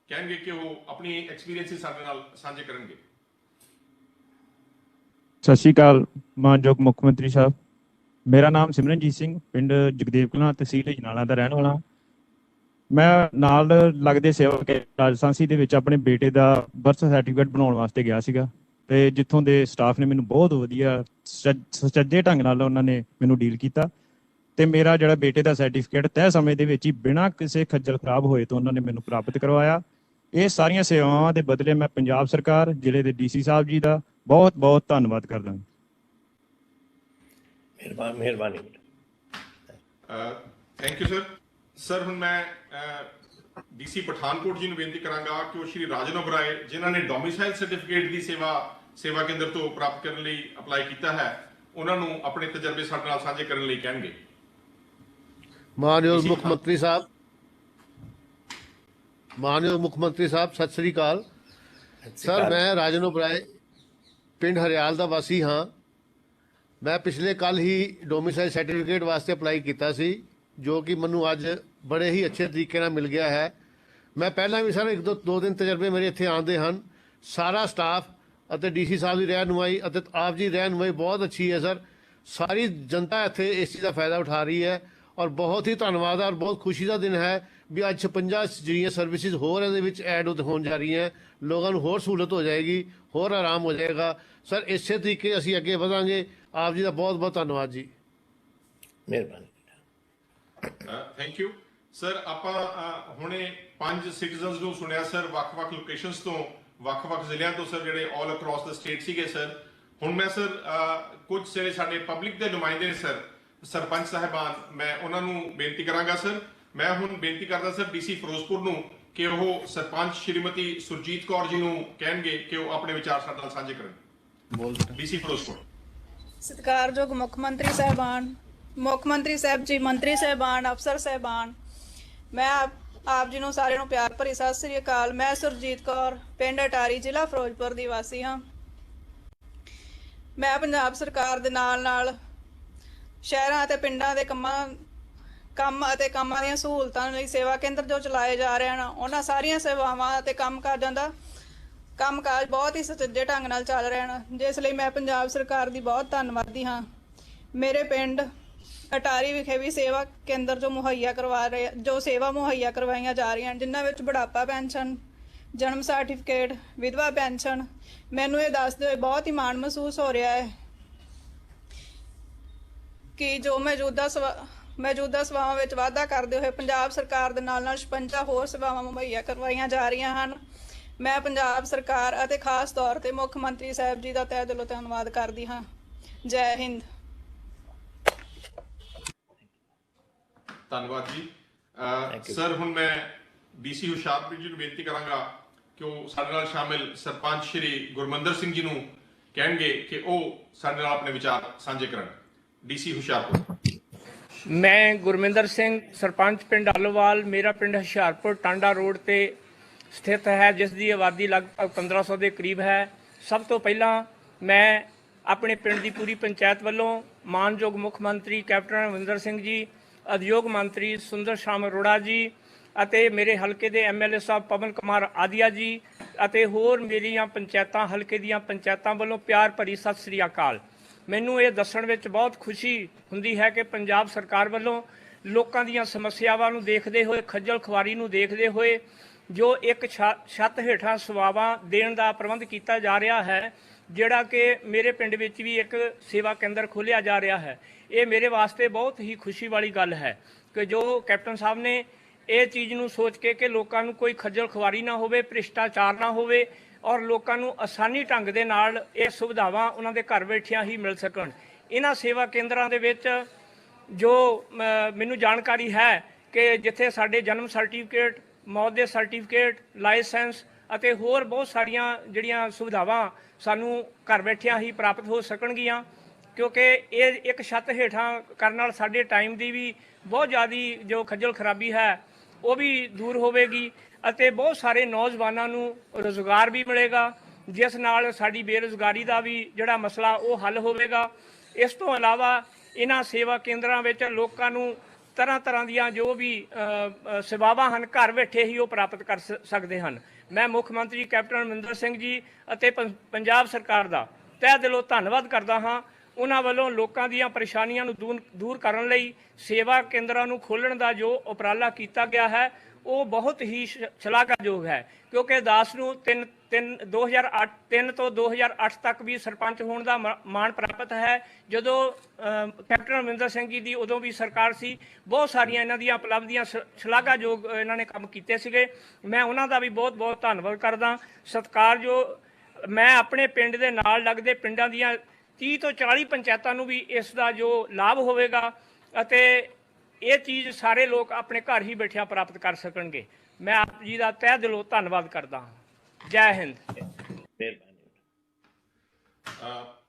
ਕਹਿਣਗੇ ਕਿ ਉਹ ਆਪਣੀ ਐਕਸਪੀਰੀਅੰਸ ਸਾਡੇ ਨਾਲ ਸਾਂਝੇ ਕਰਨਗੇ। ਸਤਿ ਸ਼੍ਰੀ ਅਕਾਲ ਮਾਨਯੋਗ ਮੁੱਖ ਮੰਤਰੀ ਸਾਹਿਬ। ਮੇਰਾ ਨਾਮ ਸਿਮਰਨਜੀਤ ਸਿੰਘ, ਪਿੰਡ ਜਗਦੇਵ ਕਲਾਂ, ਤਹਿਸੀਲ ਅਜਨਾਲਾ ਦਾ ਰਹਿਣ ਵਾਲਾ। ਮੈਂ ਨਾਲ ਲੱਗਦੇ ਸੇਵਾ ਰਾਜਸਾਂਸੀ ਦੇ ਵਿੱਚ ਆਪਣੇ ਬੇਟੇ ਦਾ ਬਰਥ ਸਰਟੀਫਿਕੇਟ ਬਣਾਉਣ ਵਾਸਤੇ ਗਿਆ ਸੀਗਾ ਤੇ ਜਿੱਥੋਂ ਦੇ ਸਟਾਫ ਨੇ ਮੈਨੂੰ ਬਹੁਤ ਵਧੀਆ ਸੁਚੱਜੇ ਢੰਗ ਨਾਲ ਉਹਨਾਂ ਨੇ ਮੈਨੂੰ ਡੀਲ ਕੀਤਾ ਤੇ ਮੇਰਾ ਜਿਹੜਾ ਬੇਟੇ ਦਾ ਸਰਟੀਫਿਕੇਟ ਤੈਅ ਸਮੇਂ ਦੇ ਵਿੱਚ ਹੀ ਬਿਨਾਂ ਕਿਸੇ ਖੱਜਲ ਖਰਾਬ ਹੋਏ ਤੋਂ ਉਹਨਾਂ ਨੇ ਮੈਨੂੰ ਪ੍ਰਾਪਤ ਕਰਵਾਇਆ। ਇਹ ਸਾਰੀਆਂ ਸੇਵਾਵਾਂ ਦੇ ਬਦਲੇ ਮੈਂ ਪੰਜਾਬ ਸਰਕਾਰ, ਜ਼ਿਲ੍ਹੇ ਦੇ DC ਸਾਹਿਬ ਜੀ ਦਾ ਬਹੁਤ ਬਹੁਤ ਧੰਨਵਾਦ ਕਰਦਾ। ਮਿਹਰਬਾਨੀ। Thank you sir. ਸਰ ਹੁਣ ਮੈਂ ਡੀਸੀ ਪਠਾਨਕੋਟ ਜੀ ਨੂੰ ਬੇਨਤੀ ਕਰਾਂਗਾ ਕਿ ਉਹ ਸ਼੍ਰੀ ਰਾਜਨ ਓਬਰਾਏ ਜਿਨ੍ਹਾਂ ਨੇ ਡੋਮਿਸਾਈਲ ਸਰਟੀਫਿਕੇਟ ਦੀ ਸੇਵਾ ਕੇਂਦਰ ਤੋਂ ਪ੍ਰਾਪਤ ਕਰਨ ਲਈ ਅਪਲਾਈ ਕੀਤਾ ਹੈ, ਉਹਨਾਂ ਨੂੰ ਆਪਣੇ ਤਜਰਬੇ ਸਾਡੇ ਨਾਲ ਸਾਂਝੇ ਕਰਨ ਲਈ ਕਹਿਣਗੇ। ਮਾਨਯੋਗ ਮੁੱਖ ਮੰਤਰੀ ਸਾਹਿਬ ਸਤਿ ਸ੍ਰੀ ਅਕਾਲ। ਸਰ ਮੈਂ ਰਾਜਨ ਓਬਰਾਏ ਪਿੰਡ ਹਰਿਆਲ ਦਾ ਵਾਸੀ ਹਾਂ। ਮੈਂ ਪਿਛਲੇ ਕੱਲ ਹੀ ਡੋਮਿਸਾਈਲ ਸਰਟੀਫਿਕੇਟ ਵਾਸਤੇ ਅਪਲਾਈ ਕੀਤਾ ਸੀ, ਜੋ ਕਿ ਮੈਨੂੰ ਅੱਜ ਬੜੇ ਹੀ ਅੱਛੇ ਤਰੀਕੇ ਨਾਲ ਮਿਲ ਗਿਆ ਹੈ। ਮੈਂ ਪਹਿਲਾਂ ਵੀ ਸਰ ਦੋ ਦਿਨ ਤਜਰਬੇ ਮੇਰੇ ਇੱਥੇ ਆਉਂਦੇ ਹਨ। ਸਾਰਾ ਸਟਾਫ ਅਤੇ ਡੀਸੀ ਸਾਹਿਬ ਦੀ ਰਹਿਨੁਮਾਈ ਅਤੇ ਆਪ ਜੀ ਰਹਿਨੁਮਾਈ ਬਹੁਤ ਅੱਛੀ ਹੈ ਸਰ। ਸਾਰੀ ਜਨਤਾ ਇੱਥੇ ਇਸ ਚੀਜ਼ ਦਾ ਫਾਇਦਾ ਉਠਾ ਰਹੀ ਹੈ ਔਰ ਬਹੁਤ ਹੀ ਧੰਨਵਾਦ ਹੈ ਔਰ ਬਹੁਤ ਖੁਸ਼ੀ ਦਾ ਦਿਨ ਹੈ ਵੀ ਅੱਜ 56 ਜਿਹੜੀਆਂ ਸਰਵਿਸਿਜ਼ ਹੋਰ ਇਹਦੇ ਵਿੱਚ ਐਡ ਹੋਣ ਜਾ ਰਹੀਆਂ। ਲੋਕਾਂ ਨੂੰ ਹੋਰ ਸਹੂਲਤ ਹੋ ਜਾਏਗੀ, ਹੋਰ ਆਰਾਮ ਹੋ ਜਾਏਗਾ ਸਰ। ਇਸੇ ਤਰੀਕੇ ਅਸੀਂ ਅੱਗੇ ਵਧਾਂਗੇ। ਆਪ ਜੀ ਦਾ ਬਹੁਤ ਬਹੁਤ ਧੰਨਵਾਦ ਜੀ। ਮਿਹਰਬਾਨੀ। Thank you sir. ਆਪਾਂ ਹੁਣੇ 5 ਸਿਟੀਜ਼ਨਸ ਨੂੰ ਸੁਣਿਆ ਸਰ, ਵੱਖ-ਵੱਖ ਲੋਕੇਸ਼ਨਸ ਤੋਂ, ਵੱਖ-ਵੱਖ ਜ਼ਿਲ੍ਹਿਆਂ ਤੋਂ ਸਰ, ਜਿਹੜੇ ਆਲ ਅਕ੍ਰੋਸ ਦ ਸਟੇਟ ਸੀਗੇ ਸਰ। ਹੁਣ ਮੈਂ ਸਰ ਕੁਝ ਜਿਹੜੇ ਸਾਡੇ ਪਬਲਿਕ ਦੇ ਨੁਮਾਇੰਦੇ ਨੇ ਸਰ, ਸਰਪੰਚ ਸਾਹਿਬਾਨ, ਮੈਂ ਉਹਨਾਂ ਨੂੰ ਬੇਨਤੀ ਕਰਾਂਗਾ ਸਰ। ਮੈਂ ਹੁਣ ਬੇਨਤੀ ਕਰਦਾ ਸਰ ਡੀਸੀ ਫਿਰੋਜ਼ਪੁਰ ਨੂੰ ਕਿ ਉਹ ਸਰਪੰਚ ਸ਼੍ਰੀਮਤੀ ਸੁਰਜੀਤ ਕੌਰ ਜੀ ਨੂੰ ਕਹਿਣਗੇ ਕਿ ਉਹ ਆਪਣੇ ਵਿਚਾਰ ਸਾਡੇ ਨਾਲ ਸਾਂਝੇ ਕਰਨ। ਡੀਸੀ ਫਿਰੋਜ਼ਪੁਰ। ਸਤਿਕਾਰਯੋਗ ਮੁੱਖ ਮੰਤਰੀ ਸਾਹਿਬਾਨ, ਮੁੱਖ ਮੰਤਰੀ ਸਾਹਿਬ ਜੀ, ਮੰਤਰੀ ਸਾਹਿਬਾਨ, ਅਫਸਰ ਸਾਹਿਬਾਨ, ਮੈਂ ਆਪ ਜੀ ਨੂੰ ਸਾਰਿਆਂ ਨੂੰ ਪਿਆਰ ਭਰੀ ਸਤਿ ਸ੍ਰੀ ਅਕਾਲ। ਮੈਂ ਸੁਰਜੀਤ ਕੌਰ ਪਿੰਡ ਅਟਾਰੀ ਜ਼ਿਲ੍ਹਾ ਫਿਰੋਜ਼ਪੁਰ ਦੀ ਵਾਸੀ ਹਾਂ। ਮੈਂ ਪੰਜਾਬ ਸਰਕਾਰ ਦੇ ਨਾਲ ਸ਼ਹਿਰਾਂ ਅਤੇ ਪਿੰਡਾਂ ਦੇ ਕੰਮਾਂ ਦੀਆਂ ਸਹੂਲਤਾਂ ਲਈ ਸੇਵਾ ਕੇਂਦਰ ਜੋ ਚਲਾਏ ਜਾ ਰਹੇ ਹਨ, ਉਹਨਾਂ ਸਾਰੀਆਂ ਸੇਵਾਵਾਂ ਅਤੇ ਕੰਮਕਾਜ ਬਹੁਤ ਹੀ ਸੁਚੱਜੇ ਢੰਗ ਨਾਲ ਚੱਲ ਰਹੇ ਹਨ, ਜਿਸ ਲਈ ਮੈਂ ਪੰਜਾਬ ਸਰਕਾਰ ਦੀ ਬਹੁਤ ਧੰਨਵਾਦੀ ਹਾਂ। ਮੇਰੇ ਪਿੰਡ ਅਟਾਰੀ ਵਿਖੇ ਵੀ ਸੇਵਾ ਕੇਂਦਰ ਜੋ ਸੇਵਾ ਮੁਹੱਈਆ ਕਰਵਾਈਆਂ ਜਾ ਰਹੀਆਂ ਹਨ, ਜਿਨ੍ਹਾਂ ਵਿੱਚ ਬੁਢਾਪਾ ਪੈਨਸ਼ਨ, ਜਨਮ ਸਰਟੀਫਿਕੇਟ, ਵਿਧਵਾ ਪੈਨਸ਼ਨ। ਮੈਨੂੰ ਇਹ ਦੱਸਦੇ ਹੋਏ ਬਹੁਤ ਹੀ ਮਾਣ ਮਹਿਸੂਸ ਹੋ ਰਿਹਾ ਹੈ ਕਿ ਜੋ ਮੌਜੂਦਾ ਸੇਵਾਵਾਂ ਵਿੱਚ ਵਾਧਾ ਕਰਦੇ ਹੋਏ ਪੰਜਾਬ ਸਰਕਾਰ ਦੇ ਨਾਲ 56 ਹੋਰ ਸੇਵਾਵਾਂ ਮੁਹੱਈਆ ਕਰਵਾਈਆਂ ਜਾ ਰਹੀਆਂ ਹਨ। ਮੈਂ ਪੰਜਾਬ ਸਰਕਾਰ ਅਤੇ ਖਾਸ ਤੌਰ ਤੇ ਮੁੱਖ ਮੰਤਰੀ ਸਾਹਿਬ ਜੀ ਦਾ ਤਹਿ ਦਿਲੋਂ ਧੰਨਵਾਦ ਕਰਦੀ ਹਾਂ। ਜੈ ਹਿੰਦ। ਧੰਨਵਾਦ ਜੀ ਸਰ। ਹੁਣ ਮੈਂ ਡੀਸੀ ਹੁਸ਼ਿਆਰਪੁਰ ਜੀ ਨੂੰ ਬੇਨਤੀ ਕਰਾਂਗਾ ਕਿ ਉਹ ਸਾਡੇ ਨਾਲ ਸ਼ਾਮਿਲ ਸਰਪੰਚ ਸ਼੍ਰੀ ਗੁਰਮੰਦਰ ਸਿੰਘ ਜੀ ਨੂੰ ਕਹਿਣਗੇ ਕਿ ਉਹ ਸਾਡੇ ਨਾਲ ਆਪਣੇ ਵਿਚਾਰ ਸਾਂਝੇ ਕਰਨ। ਡੀਸੀ ਹੁਸ਼ਿਆਰਪੁਰ। ਮੈਂ ਗੁਰਮਿੰਦਰ ਸਿੰਘ, ਸਰਪੰਚ ਪਿੰਡ ਆਲੋਵਾਲ। ਮੇਰਾ ਪਿੰਡ ਹੁਸ਼ਿਆਰਪੁਰ ਟਾਂਡਾ ਰੋਡ ਤੇ ਸਥਿਤ ਹੈ, ਜਿਸ ਦੀ ਆਬਾਦੀ ਲਗਭਗ 1500 ਦੇ ਕਰੀਬ ਹੈ। ਸਭ ਤੋਂ ਪਹਿਲਾਂ ਮੈਂ ਆਪਣੇ ਪਿੰਡ ਦੀ ਪੂਰੀ ਪੰਚਾਇਤ ਵੱਲੋਂ ਮਾਨਯੋਗ ਮੁੱਖ ਮੰਤਰੀ ਕੈਪਟਨ ਅਮਰਿੰਦਰ ਸਿੰਘ ਜੀ, ਉਦਯੋਗ ਮੰਤਰੀ ਸੁੰਦਰ ਸ਼ਾਮ ਅਰੋੜਾ ਜੀ ਅਤੇ ਮੇਰੇ ਹਲਕੇ ਦੇ MLA ਸਾਹਿਬ ਪਵਨ ਕੁਮਾਰ ਆਦੀਆ ਜੀ ਅਤੇ ਹੋਰ ਮੇਰੀਆਂ ਪੰਚਾਇਤਾਂ, ਹਲਕੇ ਦੀਆਂ ਪੰਚਾਇਤਾਂ ਵੱਲੋਂ ਪਿਆਰ ਭਰੀ ਸਤਿ ਸ੍ਰੀ ਅਕਾਲ। ਮੈਨੂੰ ਇਹ ਦੱਸਣ ਵਿੱਚ ਬਹੁਤ ਖੁਸ਼ੀ ਹੁੰਦੀ ਹੈ ਕਿ ਪੰਜਾਬ ਸਰਕਾਰ ਵੱਲੋਂ ਲੋਕਾਂ ਦੀਆਂ ਸਮੱਸਿਆਵਾਂ ਨੂੰ ਦੇਖਦੇ ਹੋਏ, ਖੱਜਲ ਖੁਆਰੀ ਨੂੰ ਦੇਖਦੇ ਹੋਏ ਜੋ ਇੱਕ ਛੱਤ ਹੇਠਾਂ ਸੇਵਾਵਾਂ ਦੇਣ ਦਾ ਪ੍ਰਬੰਧ ਕੀਤਾ ਜਾ ਰਿਹਾ ਹੈ, ਜਿਹੜਾ ਕਿ ਮੇਰੇ ਪਿੰਡ ਵਿੱਚ ਵੀ ਇੱਕ ਸੇਵਾ ਕੇਂਦਰ ਖੋਲ੍ਹਿਆ ਜਾ ਰਿਹਾ ਹੈ। ਇਹ ਮੇਰੇ ਵਾਸਤੇ ਬਹੁਤ ਹੀ ਖੁਸ਼ੀ ਵਾਲੀ ਗੱਲ ਹੈ ਕਿ ਜੋ ਕੈਪਟਨ ਸਾਹਿਬ ਨੇ ਇਹ ਚੀਜ਼ ਨੂੰ ਸੋਚ ਕੇ ਕਿ ਲੋਕਾਂ ਨੂੰ ਕੋਈ ਖੱਜਲ ਖੁਆਰੀ ਨਾ ਹੋਵੇ, ਭ੍ਰਿਸ਼ਟਾਚਾਰ ਨਾ ਹੋਵੇ ਔਰ ਲੋਕਾਂ ਨੂੰ ਆਸਾਨੀ ਢੰਗ ਦੇ ਨਾਲ ਇਹ ਸੁਵਿਧਾਵਾਂ ਉਹਨਾਂ ਦੇ ਘਰ ਬੈਠਿਆਂ ਹੀ ਮਿਲ ਸਕਣ। ਇਹਨਾਂ ਸੇਵਾ ਕੇਂਦਰਾਂ ਦੇ ਵਿੱਚ ਜੋ ਮੈਨੂੰ ਜਾਣਕਾਰੀ ਹੈ ਕਿ ਜਿੱਥੇ ਸਾਡੇ ਜਨਮ ਸਰਟੀਫਿਕੇਟ, ਮੌਤ ਦੇ ਸਰਟੀਫਿਕੇਟ, ਲਾਇਸੈਂਸ ਅਤੇ ਹੋਰ ਬਹੁਤ ਸਾਰੀਆਂ ਜਿਹੜੀਆਂ ਸੁਵਿਧਾਵਾਂ ਸਾਨੂੰ ਘਰ ਬੈਠਿਆਂ ਹੀ ਪ੍ਰਾਪਤ ਹੋ ਸਕਣਗੀਆਂ, ਕਿਉਂਕਿ ਇਹ ਇੱਕ ਛੱਤ ਹੇਠਾਂ ਕਰਨ ਨਾਲ ਸਾਡੇ ਟਾਈਮ ਦੀ ਵੀ ਬਹੁਤ ਜ਼ਿਆਦਾ ਜੋ ਖੱਜਲ ਖਰਾਬੀ ਹੈ ਉਹ ਵੀ ਦੂਰ ਹੋਵੇਗੀ ਅਤੇ ਬਹੁਤ ਸਾਰੇ ਨੌਜਵਾਨਾਂ ਨੂੰ ਰੁਜ਼ਗਾਰ ਵੀ ਮਿਲੇਗਾ, ਜਿਸ ਨਾਲ ਸਾਡੀ ਬੇਰੁਜ਼ਗਾਰੀ ਦਾ ਵੀ ਜਿਹੜਾ ਮਸਲਾ ਉਹ ਹੱਲ ਹੋਵੇਗਾ। ਇਸ ਤੋਂ ਇਲਾਵਾ ਇਹਨਾਂ ਸੇਵਾ ਕੇਂਦਰਾਂ ਵਿੱਚ ਲੋਕਾਂ ਨੂੰ ਤਰ੍ਹਾਂ ਦੀਆਂ ਜੋ ਵੀ ਸੇਵਾਵਾਂ ਹਨ ਘਰ ਬੈਠੇ ਹੀ ਉਹ ਪ੍ਰਾਪਤ ਕਰ ਸਕਦੇ ਹਨ। ਮੈਂ ਮੁੱਖ ਮੰਤਰੀ ਕੈਪਟਨ ਅਮਰਿੰਦਰ ਸਿੰਘ ਜੀ ਅਤੇ ਪੰਜਾਬ ਸਰਕਾਰ ਦਾ ਤਹਿ ਦਿਲੋਂ ਧੰਨਵਾਦ ਕਰਦਾ ਹਾਂ। ਉਹਨਾਂ ਵੱਲੋਂ ਲੋਕਾਂ ਦੀਆਂ ਪਰੇਸ਼ਾਨੀਆਂ ਨੂੰ ਦੂਰ ਕਰਨ ਲਈ ਸੇਵਾ ਕੇਂਦਰਾਂ ਨੂੰ ਖੋਲ੍ਹਣ ਦਾ ਜੋ ਉਪਰਾਲਾ ਕੀਤਾ ਗਿਆ ਹੈ ਉਹ ਬਹੁਤ ਹੀ ਸ਼ਲਾਘਾਯੋਗ ਹੈ, ਕਿਉਂਕਿ ਦਾਸ ਨੂੰ 2003 ਤੋਂ 2008 ਤੱਕ ਵੀ ਸਰਪੰਚ ਹੋਣ ਦਾ ਮਾਣ ਪ੍ਰਾਪਤ ਹੈ। ਜਦੋਂ ਕੈਪਟਨ ਅਮਰਿੰਦਰ ਸਿੰਘ ਜੀ ਦੀ ਉਦੋਂ ਵੀ ਸਰਕਾਰ ਸੀ, ਬਹੁਤ ਸਾਰੀਆਂ ਇਹਨਾਂ ਦੀਆਂ ਉਪਲਬਧੀਆਂ ਸ਼ਲਾਘਾਯੋਗ ਇਹਨਾਂ ਨੇ ਕੰਮ ਕੀਤੇ ਸੀਗੇ। ਮੈਂ ਉਹਨਾਂ ਦਾ ਵੀ ਬਹੁਤ ਬਹੁਤ ਧੰਨਵਾਦ ਕਰਦਾ। ਸਤਿਕਾਰਯੋਗ, ਮੈਂ ਆਪਣੇ ਪਿੰਡ ਦੇ ਨਾਲ ਲੱਗਦੇ ਪਿੰਡਾਂ ਦੀਆਂ 30 ਤੋਂ 40 ਪੰਚਾਇਤਾਂ ਨੂੰ ਵੀ ਇਸ ਦਾ ਜੋ ਲਾਭ ਹੋਵੇਗਾ ਅਤੇ ਇਹ ਚੀਜ਼ ਸਾਰੇ ਲੋਕ ਆਪਣੇ ਘਰ ਹੀ ਬੈਠਿਆਂ ਪ੍ਰਾਪਤ ਕਰ ਸਕਣਗੇ। ਮੈਂ ਆਪ ਜੀ ਦਾ ਤਹਿ ਦਿਲੋਂ ਧੰਨਵਾਦ ਕਰਦਾ ਹਾਂ। ਜੈ ਹਿੰਦ।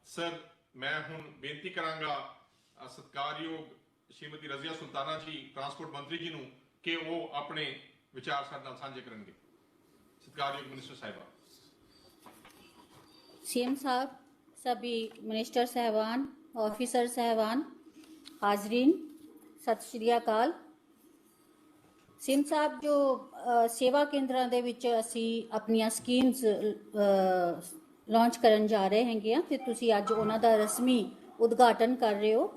ਸਰ ਮੈਂ ਹੁਣ ਬੇਨਤੀ ਕਰਾਂਗਾ ਸਤਿਕਾਰਯੋਗ ਸ਼੍ਰੀਮਤੀ ਰਜ਼ੀਆ ਸੁਲਤਾਨਾ ਜੀ ਟਰਾਂਸਪੋਰਟ ਮੰਤਰੀ ਜੀ ਨੂੰ ਕਿ ਉਹ ਆਪਣੇ ਵਿਚਾਰ ਸਾਡੇ ਨਾਲ ਸਾਂਝੇ ਕਰਨਗੇ। सत्कारयोग मिनिस्टर साहिबा। सीएम साहब, सभी मिनिस्टर साहबान, ऑफिसर साहबान, हाजरीन, सत श्री अकाल। सीएम साहब, जो सेवा केंद्रां दे विच असी अपनियां स्कीम्स लॉन्च करन जा रहे हैंगे ते तुसी अज उन्हां दा रस्मी उद्घाटन कर रहे हो।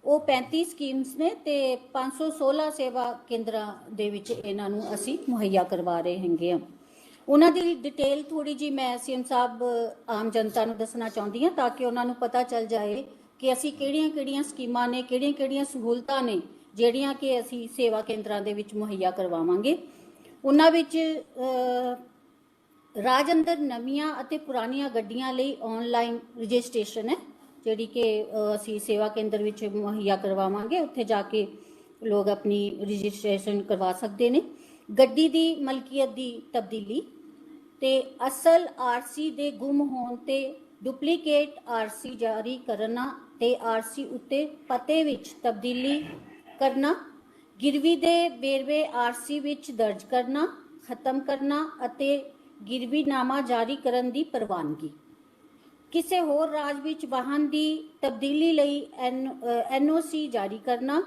ਉਹ 35 ਸਕੀਮਸ ਨੇ ਤੇ 516 ਸੇਵਾ ਕੇਂਦਰਾਂ ਦੇ ਵਿੱਚ ਇਹਨਾਂ ਨੂੰ ਅਸੀਂ ਮੁਹੱਈਆ ਕਰਵਾ ਰਹੇ ਹੈਗੇ ਆ। ਉਹਨਾਂ ਦੀ ਡਿਟੇਲ ਥੋੜੀ ਜੀ ਮੈਂ ਸੀਐਮ ਸਾਹਿਬ ਆਮ ਜਨਤਾ ਨੂੰ ਦੱਸਣਾ ਚਾਹੁੰਦੀ ਹਾਂ ਤਾਂ ਕਿ ਉਹਨਾਂ ਨੂੰ ਪਤਾ ਚੱਲ ਜਾਏ ਕਿ ਅਸੀਂ ਕਿਹੜੀਆਂ-ਕਿਹੜੀਆਂ ਸਕੀਮਾਂ ਨੇ, ਕਿਹੜੀਆਂ-ਕਿਹੜੀਆਂ ਸਹੂਲਤਾਂ ਨੇ ਜਿਹੜੀਆਂ ਕਿ ਅਸੀਂ ਸੇਵਾ ਕੇਂਦਰਾਂ ਦੇ ਵਿੱਚ ਮੁਹੱਈਆ ਕਰਵਾਵਾਂਗੇ। ਉਹਨਾਂ ਵਿੱਚ ਰਾਜ ਅੰਦਰ ਨਵੀਆਂ ਅਤੇ ਪੁਰਾਣੀਆਂ ਗੱਡੀਆਂ ਲਈ ਆਨਲਾਈਨ ਰਜਿਸਟ੍ਰੇਸ਼ਨ ਹੈ ਜਿਹੜੀ ਕਿ ਅਸੀਂ ਸੇਵਾ ਕੇਂਦਰ ਵਿੱਚ ਮੁਹੱਈਆ ਕਰਵਾਵਾਂਗੇ। ਉੱਥੇ ਜਾ ਕੇ ਲੋਕ ਆਪਣੀ ਰਜਿਸਟ੍ਰੇਸ਼ਨ ਕਰਵਾ ਸਕਦੇ ਨੇ। ਗੱਡੀ ਦੀ ਮਲਕੀਅਤ ਦੀ ਤਬਦੀਲੀ ਤੇ ਅਸਲ ਆਰਸੀ ਦੇ ਗੁੰਮ ਹੋਣ ਤੇ ਡੁਪਲੀਕੇਟ ਆਰਸੀ ਜਾਰੀ ਕਰਨਾ ਤੇ ਆਰਸੀ ਉੱਤੇ ਪਤੇ ਵਿੱਚ ਤਬਦੀਲੀ ਕਰਨਾ, ਗਿਰਵੀ ਦੇ ਵੇਰਵੇ ਆਰਸੀ ਵਿੱਚ ਦਰਜ ਕਰਨਾ, ਖਤਮ ਕਰਨਾ ਅਤੇ ਗਿਰਵੀਨਾਮਾ ਜਾਰੀ ਕਰਨ ਦੀ ਪ੍ਰਵਾਨਗੀ। ਕਿਸੇ ਹੋਰ ਰਾਜ ਵਿੱਚ ਵਾਹਨ ਦੀ ਤਬਦੀਲੀ ਲਈ ਐਨਓਸੀ ਜਾਰੀ ਕਰਨਾ,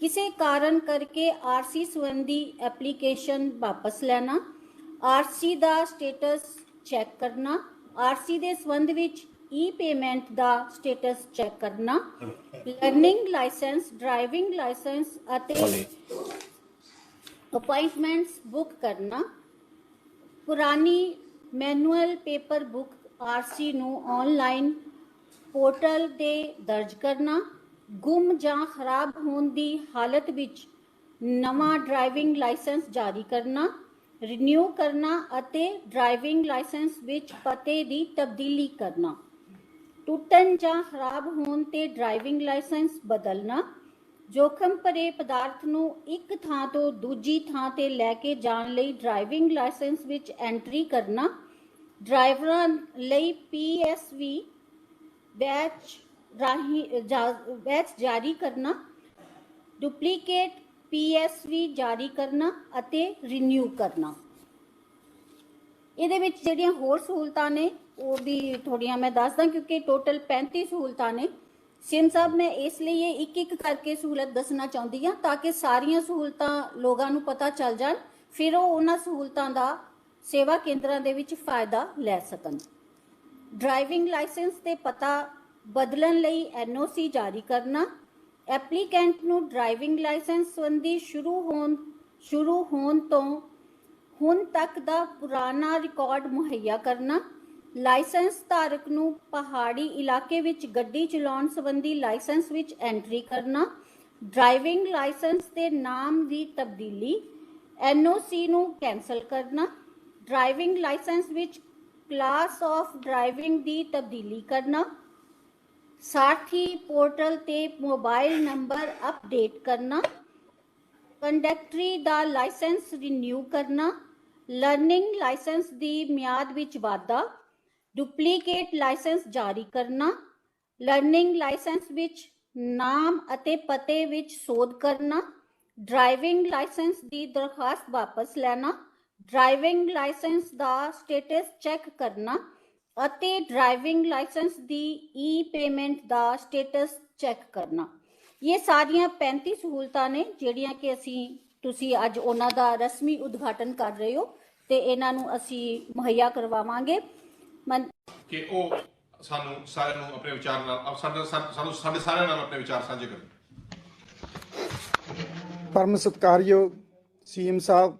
ਕਿਸੇ ਕਾਰਨ ਕਰਕੇ ਆਰਸੀ ਸੰਬੰਧੀ ਐਪਲੀਕੇਸ਼ਨ ਵਾਪਸ ਲੈਣਾ, ਆਰਸੀ ਦਾ ਸਟੇਟਸ ਚੈੱਕ ਕਰਨਾ, ਆਰਸੀ ਦੇ ਸੰਬੰਧ ਵਿੱਚ ਈ ਪੇਮੈਂਟ ਦਾ ਸਟੇਟਸ ਚੈੱਕ ਕਰਨਾ, ਲਰਨਿੰਗ ਲਾਇਸੈਂਸ, ਡਰਾਈਵਿੰਗ ਲਾਇਸੈਂਸ ਅਤੇ ਅਪਾਇੰਟਮੈਂਟਸ ਬੁੱਕ ਕਰਨਾ, ਪੁਰਾਣੀ ਮੈਨੂਅਲ ਪੇਪਰ ਬੁੱਕ ਆਰਸੀ ਨੂੰ ਆਨਲਾਈਨ ਪੋਰਟਲ ਤੇ ਦਰਜ ਕਰਨਾ, ਗੁੰਮ ਜਾਂ ਖਰਾਬ ਹੋਣ ਦੀ ਹਾਲਤ ਵਿੱਚ ਨਵਾਂ ਡਰਾਈਵਿੰਗ ਲਾਇਸੈਂਸ ਜਾਰੀ ਕਰਨਾ, ਰਿਨਿਊ ਕਰਨਾ ਅਤੇ ਡਰਾਈਵਿੰਗ ਲਾਇਸੈਂਸ ਵਿੱਚ ਪਤੇ ਦੀ ਤਬਦੀਲੀ ਕਰਨਾ, ਟੁੱਟਣ ਜਾਂ ਖਰਾਬ ਹੋਣ ਤੇ ਡਰਾਈਵਿੰਗ ਲਾਇਸੈਂਸ ਬਦਲਣਾ, जोखम भरे पदार्थ ਨੂੰ ਇੱਕ ਥਾਂ ਤੋਂ ਦੂਜੀ ਥਾਂ ਤੇ ਲੈ ਕੇ ਜਾਣ ਲਈ ਡਰਾਈਵਿੰਗ ਲਾਇਸੈਂਸ ਵਿੱਚ ਐਂਟਰੀ ਕਰਨਾ, ਡਰਾਈਵਰਾਂ ਲਈ PSV बैच जारी करना, डुप्लीकेट PSV जारी करना ਅਤੇ रिन्यू करना। ਇਹਦੇ ਵਿੱਚ ਜਿਹੜੀਆਂ ਹੋਰ ਸਹੂਲਤਾਂ ਨੇ ਉਹ ਵੀ ਥੋੜੀਆਂ ਮੈਂ ਦੱਸਦਾ ਕਿਉਂਕਿ ਟੋਟਲ 35 ਸਹੂਲਤਾਂ ਨੇ। ਸੀਐਮ ਸਾਹਿਬ ਮੈਂ ਇਸ ਲਈ ਇਹ ਇੱਕ ਕਰਕੇ ਸਹੂਲਤ ਦੱਸਣਾ ਚਾਹੁੰਦੀ ਹਾਂ ਤਾਂ ਕਿ ਸਾਰੀਆਂ ਸਹੂਲਤਾਂ ਲੋਕਾਂ ਨੂੰ ਪਤਾ ਚੱਲ ਜਾਣ, ਫਿਰ ਉਹ ਉਹਨਾਂ ਸਹੂਲਤਾਂ ਦਾ ਸੇਵਾ ਕੇਂਦਰਾਂ ਦੇ ਵਿੱਚ ਫਾਇਦਾ ਲੈ ਸਕਣ। ਡਰਾਈਵਿੰਗ ਲਾਇਸੈਂਸ ਤੇ ਪਤਾ ਬਦਲਣ ਲਈ NOC ਜਾਰੀ ਕਰਨਾ, ਐਪਲੀਕੈਂਟ ਨੂੰ ਡਰਾਈਵਿੰਗ ਲਾਇਸੈਂਸ ਸੰਬੰਧੀ ਸ਼ੁਰੂ ਹੋਣ ਤੋਂ ਹੁਣ ਤੱਕ ਦਾ ਪੁਰਾਣਾ ਰਿਕਾਰਡ ਮੁਹੱਈਆ ਕਰਨਾ, ਲਾਇਸੈਂਸ ਧਾਰਕ ਨੂੰ ਪਹਾੜੀ ਇਲਾਕੇ ਵਿੱਚ ਗੱਡੀ ਚਲਾਉਣ ਸੰਬੰਧੀ ਲਾਇਸੈਂਸ ਵਿੱਚ ਐਂਟਰੀ ਕਰਨਾ, ਡਰਾਈਵਿੰਗ ਲਾਇਸੈਂਸ ਦੇ ਨਾਮ ਦੀ ਤਬਦੀਲੀ, NOC ਨੂੰ ਕੈਂਸਲ ਕਰਨਾ, ਡਰਾਈਵਿੰਗ ਲਾਇਸੈਂਸ ਵਿੱਚ ਕਲਾਸ ਆਫ ਡਰਾਈਵਿੰਗ ਦੀ ਤਬਦੀਲੀ ਕਰਨਾ, ਸਾਥੀ ਪੋਰਟਲ ਤੇ ਮੋਬਾਈਲ ਨੰਬਰ ਅਪਡੇਟ ਕਰਨਾ, ਕੰਡਕਟਰੀ ਦਾ ਲਾਇਸੈਂਸ ਰਿਨਿਊ ਕਰਨਾ, ਲਰਨਿੰਗ ਲਾਇਸੈਂਸ ਦੀ ਮਿਆਦ ਵਿੱਚ ਵਾਧਾ, ਡੁਪਲੀਕੇਟ ਲਾਇਸੈਂਸ ਜਾਰੀ ਕਰਨਾ, ਲਰਨਿੰਗ ਲਾਇਸੈਂਸ ਵਿੱਚ ਨਾਮ ਅਤੇ ਪਤੇ ਵਿੱਚ ਸੋਧ ਕਰਨਾ, ਡਰਾਈਵਿੰਗ ਲਾਇਸੈਂਸ ਦੀ ਦਰਖਾਸਤ ਵਾਪਸ ਲੈਣਾ, ਡਰਾਈਵਿੰਗ ਲਾਇਸੈਂਸ ਦਾ ਸਟੇਟਸ ਚੈੱਕ ਕਰਨਾ ਅਤੇ ਡਰਾਈਵਿੰਗ ਲਾਇਸੈਂਸ ਦੀ ਈ-ਪੇਮੈਂਟ ਦਾ ਸਟੇਟਸ ਚੈੱਕ ਕਰਨਾ। ਇਹ ਸਾਰੀਆਂ 35 ਸਹੂਲਤਾਂ ਨੇ ਜਿਹੜੀਆਂ ਕਿ ਤੁਸੀਂ ਅੱਜ ਉਹਨਾਂ ਦਾ ਰਸਮੀ ਉਦਘਾਟਨ ਕਰ ਰਹੇ ਹੋ ਤੇ ਇਹਨਾਂ ਨੂੰ ਅਸੀਂ ਮੁਹੱਈਆ ਕਰਵਾਵਾਂਗੇ ਕਿ ਉਹ ਸਾਨੂੰ ਸਾਰਿਆਂ ਨੂੰ ਆਪਣੇ ਵਿਚਾਰ ਨਾਲ ਸਾਡੇ ਸਾਰਿਆਂ ਨਾਲ ਆਪਣੇ ਵਿਚਾਰ ਸਾਂਝੇ ਕਰਨ। ਪਰਮ ਸਤਿਕਾਰਯੋਗ ਸੀਐਮ ਸਾਹਿਬ,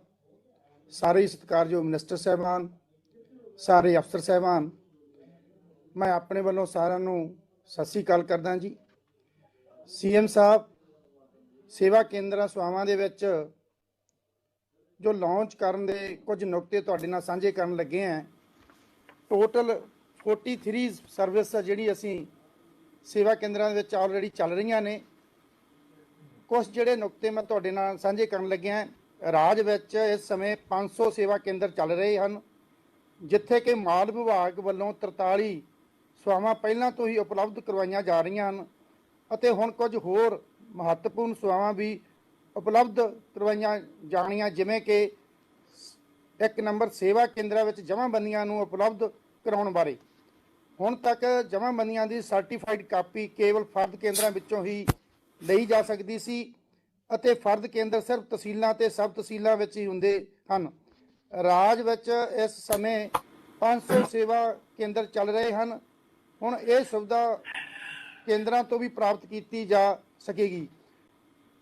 ਸਾਰੇ ਸਤਿਕਾਰਯੋਗ ਮਿਨਿਸਟਰ ਸਾਹਿਬਾਨ, ਸਾਰੇ ਅਫਸਰ ਸਾਹਿਬਾਨ, ਮੈਂ ਆਪਣੇ ਵੱਲੋਂ ਸਾਰਿਆਂ ਨੂੰ ਸਤਿ ਸ੍ਰੀ ਅਕਾਲ ਕਰਦਾ ਜੀ। ਸੀਐਮ ਸਾਹਿਬ, ਸੇਵਾ ਕੇਂਦਰਾਂ ਸੇਵਾਵਾਂ ਦੇ ਵਿੱਚ ਜੋ ਲਾਂਚ ਕਰਨ ਦੇ ਕੁਝ ਨੁਕਤੇ ਤੁਹਾਡੇ ਨਾਲ ਸਾਂਝੇ ਕਰਨ ਲੱਗੇ ਹਾਂ। ਟੋਟਲ 43 ਸਰਵਿਸ ਜਿਹੜੀ ਅਸੀਂ ਸੇਵਾ ਕੇਂਦਰਾਂ ਦੇ ਵਿੱਚ ਆਲਰੇਡੀ ਚੱਲ ਰਹੀਆਂ ਨੇ। ਕੁਝ ਜਿਹੜੇ ਨੁਕਤੇ ਮੈਂ ਤੁਹਾਡੇ ਨਾਲ ਸਾਂਝੇ ਕਰਨ ਲੱਗਿਆ। ਰਾਜ ਵਿੱਚ ਇਸ ਸਮੇਂ 500 ਸੇਵਾ ਕੇਂਦਰ ਚੱਲ ਰਹੇ ਹਨ, ਜਿੱਥੇ ਕਿ ਮਾਲ ਵਿਭਾਗ ਵੱਲੋਂ 43 ਸੇਵਾਵਾਂ ਪਹਿਲਾਂ ਤੋਂ ਹੀ ਉਪਲਬਧ ਕਰਵਾਈਆਂ ਜਾ ਰਹੀਆਂ ਹਨ ਅਤੇ ਹੁਣ ਕੁਝ ਹੋਰ ਮਹੱਤਵਪੂਰਨ ਸੇਵਾਵਾਂ ਵੀ ਉਪਲਬਧ ਕਰਵਾਈਆਂ ਜਾਣੀਆਂ, ਜਿਵੇਂ ਕਿ 1 ਨੰਬਰ ਸੇਵਾ ਕੇਂਦਰਾਂ ਵਿੱਚ ਜਮ੍ਹਾਂਬੰਦੀਆਂ ਨੂੰ ਉਪਲਬਧ ਕਰਾਉਣ ਬਾਰੇ। ਹੁਣ ਤੱਕ ਜਮ੍ਹਾਂਬੰਦੀਆਂ ਦੀ ਸਰਟੀਫਾਈਡ ਕਾਪੀ ਕੇਵਲ ਫਰਦ ਕੇਂਦਰਾਂ ਵਿੱਚੋਂ ਹੀ ਲਈ ਜਾ ਸਕਦੀ ਸੀ ਅਤੇ ਫਰਦ ਕੇਂਦਰ ਸਿਰਫ ਤਹਿਸੀਲਾਂ ਤੇ ਸਬ ਤਹਿਸੀਲਾਂ ਵਿੱਚ ਹੀ ਹੁੰਦੇ ਹਨ। ਰਾਜ ਵਿੱਚ ਇਸ ਸਮੇਂ 500 ਸੇਵਾ ਕੇਂਦਰ ਚੱਲ ਰਹੇ ਹਨ। ਹੁਣ ਇਹ ਸੁਵਿਧਾ ਕੇਂਦਰਾਂ ਤੋਂ ਵੀ ਪ੍ਰਾਪਤ ਕੀਤੀ ਜਾ ਸਕੇਗੀ।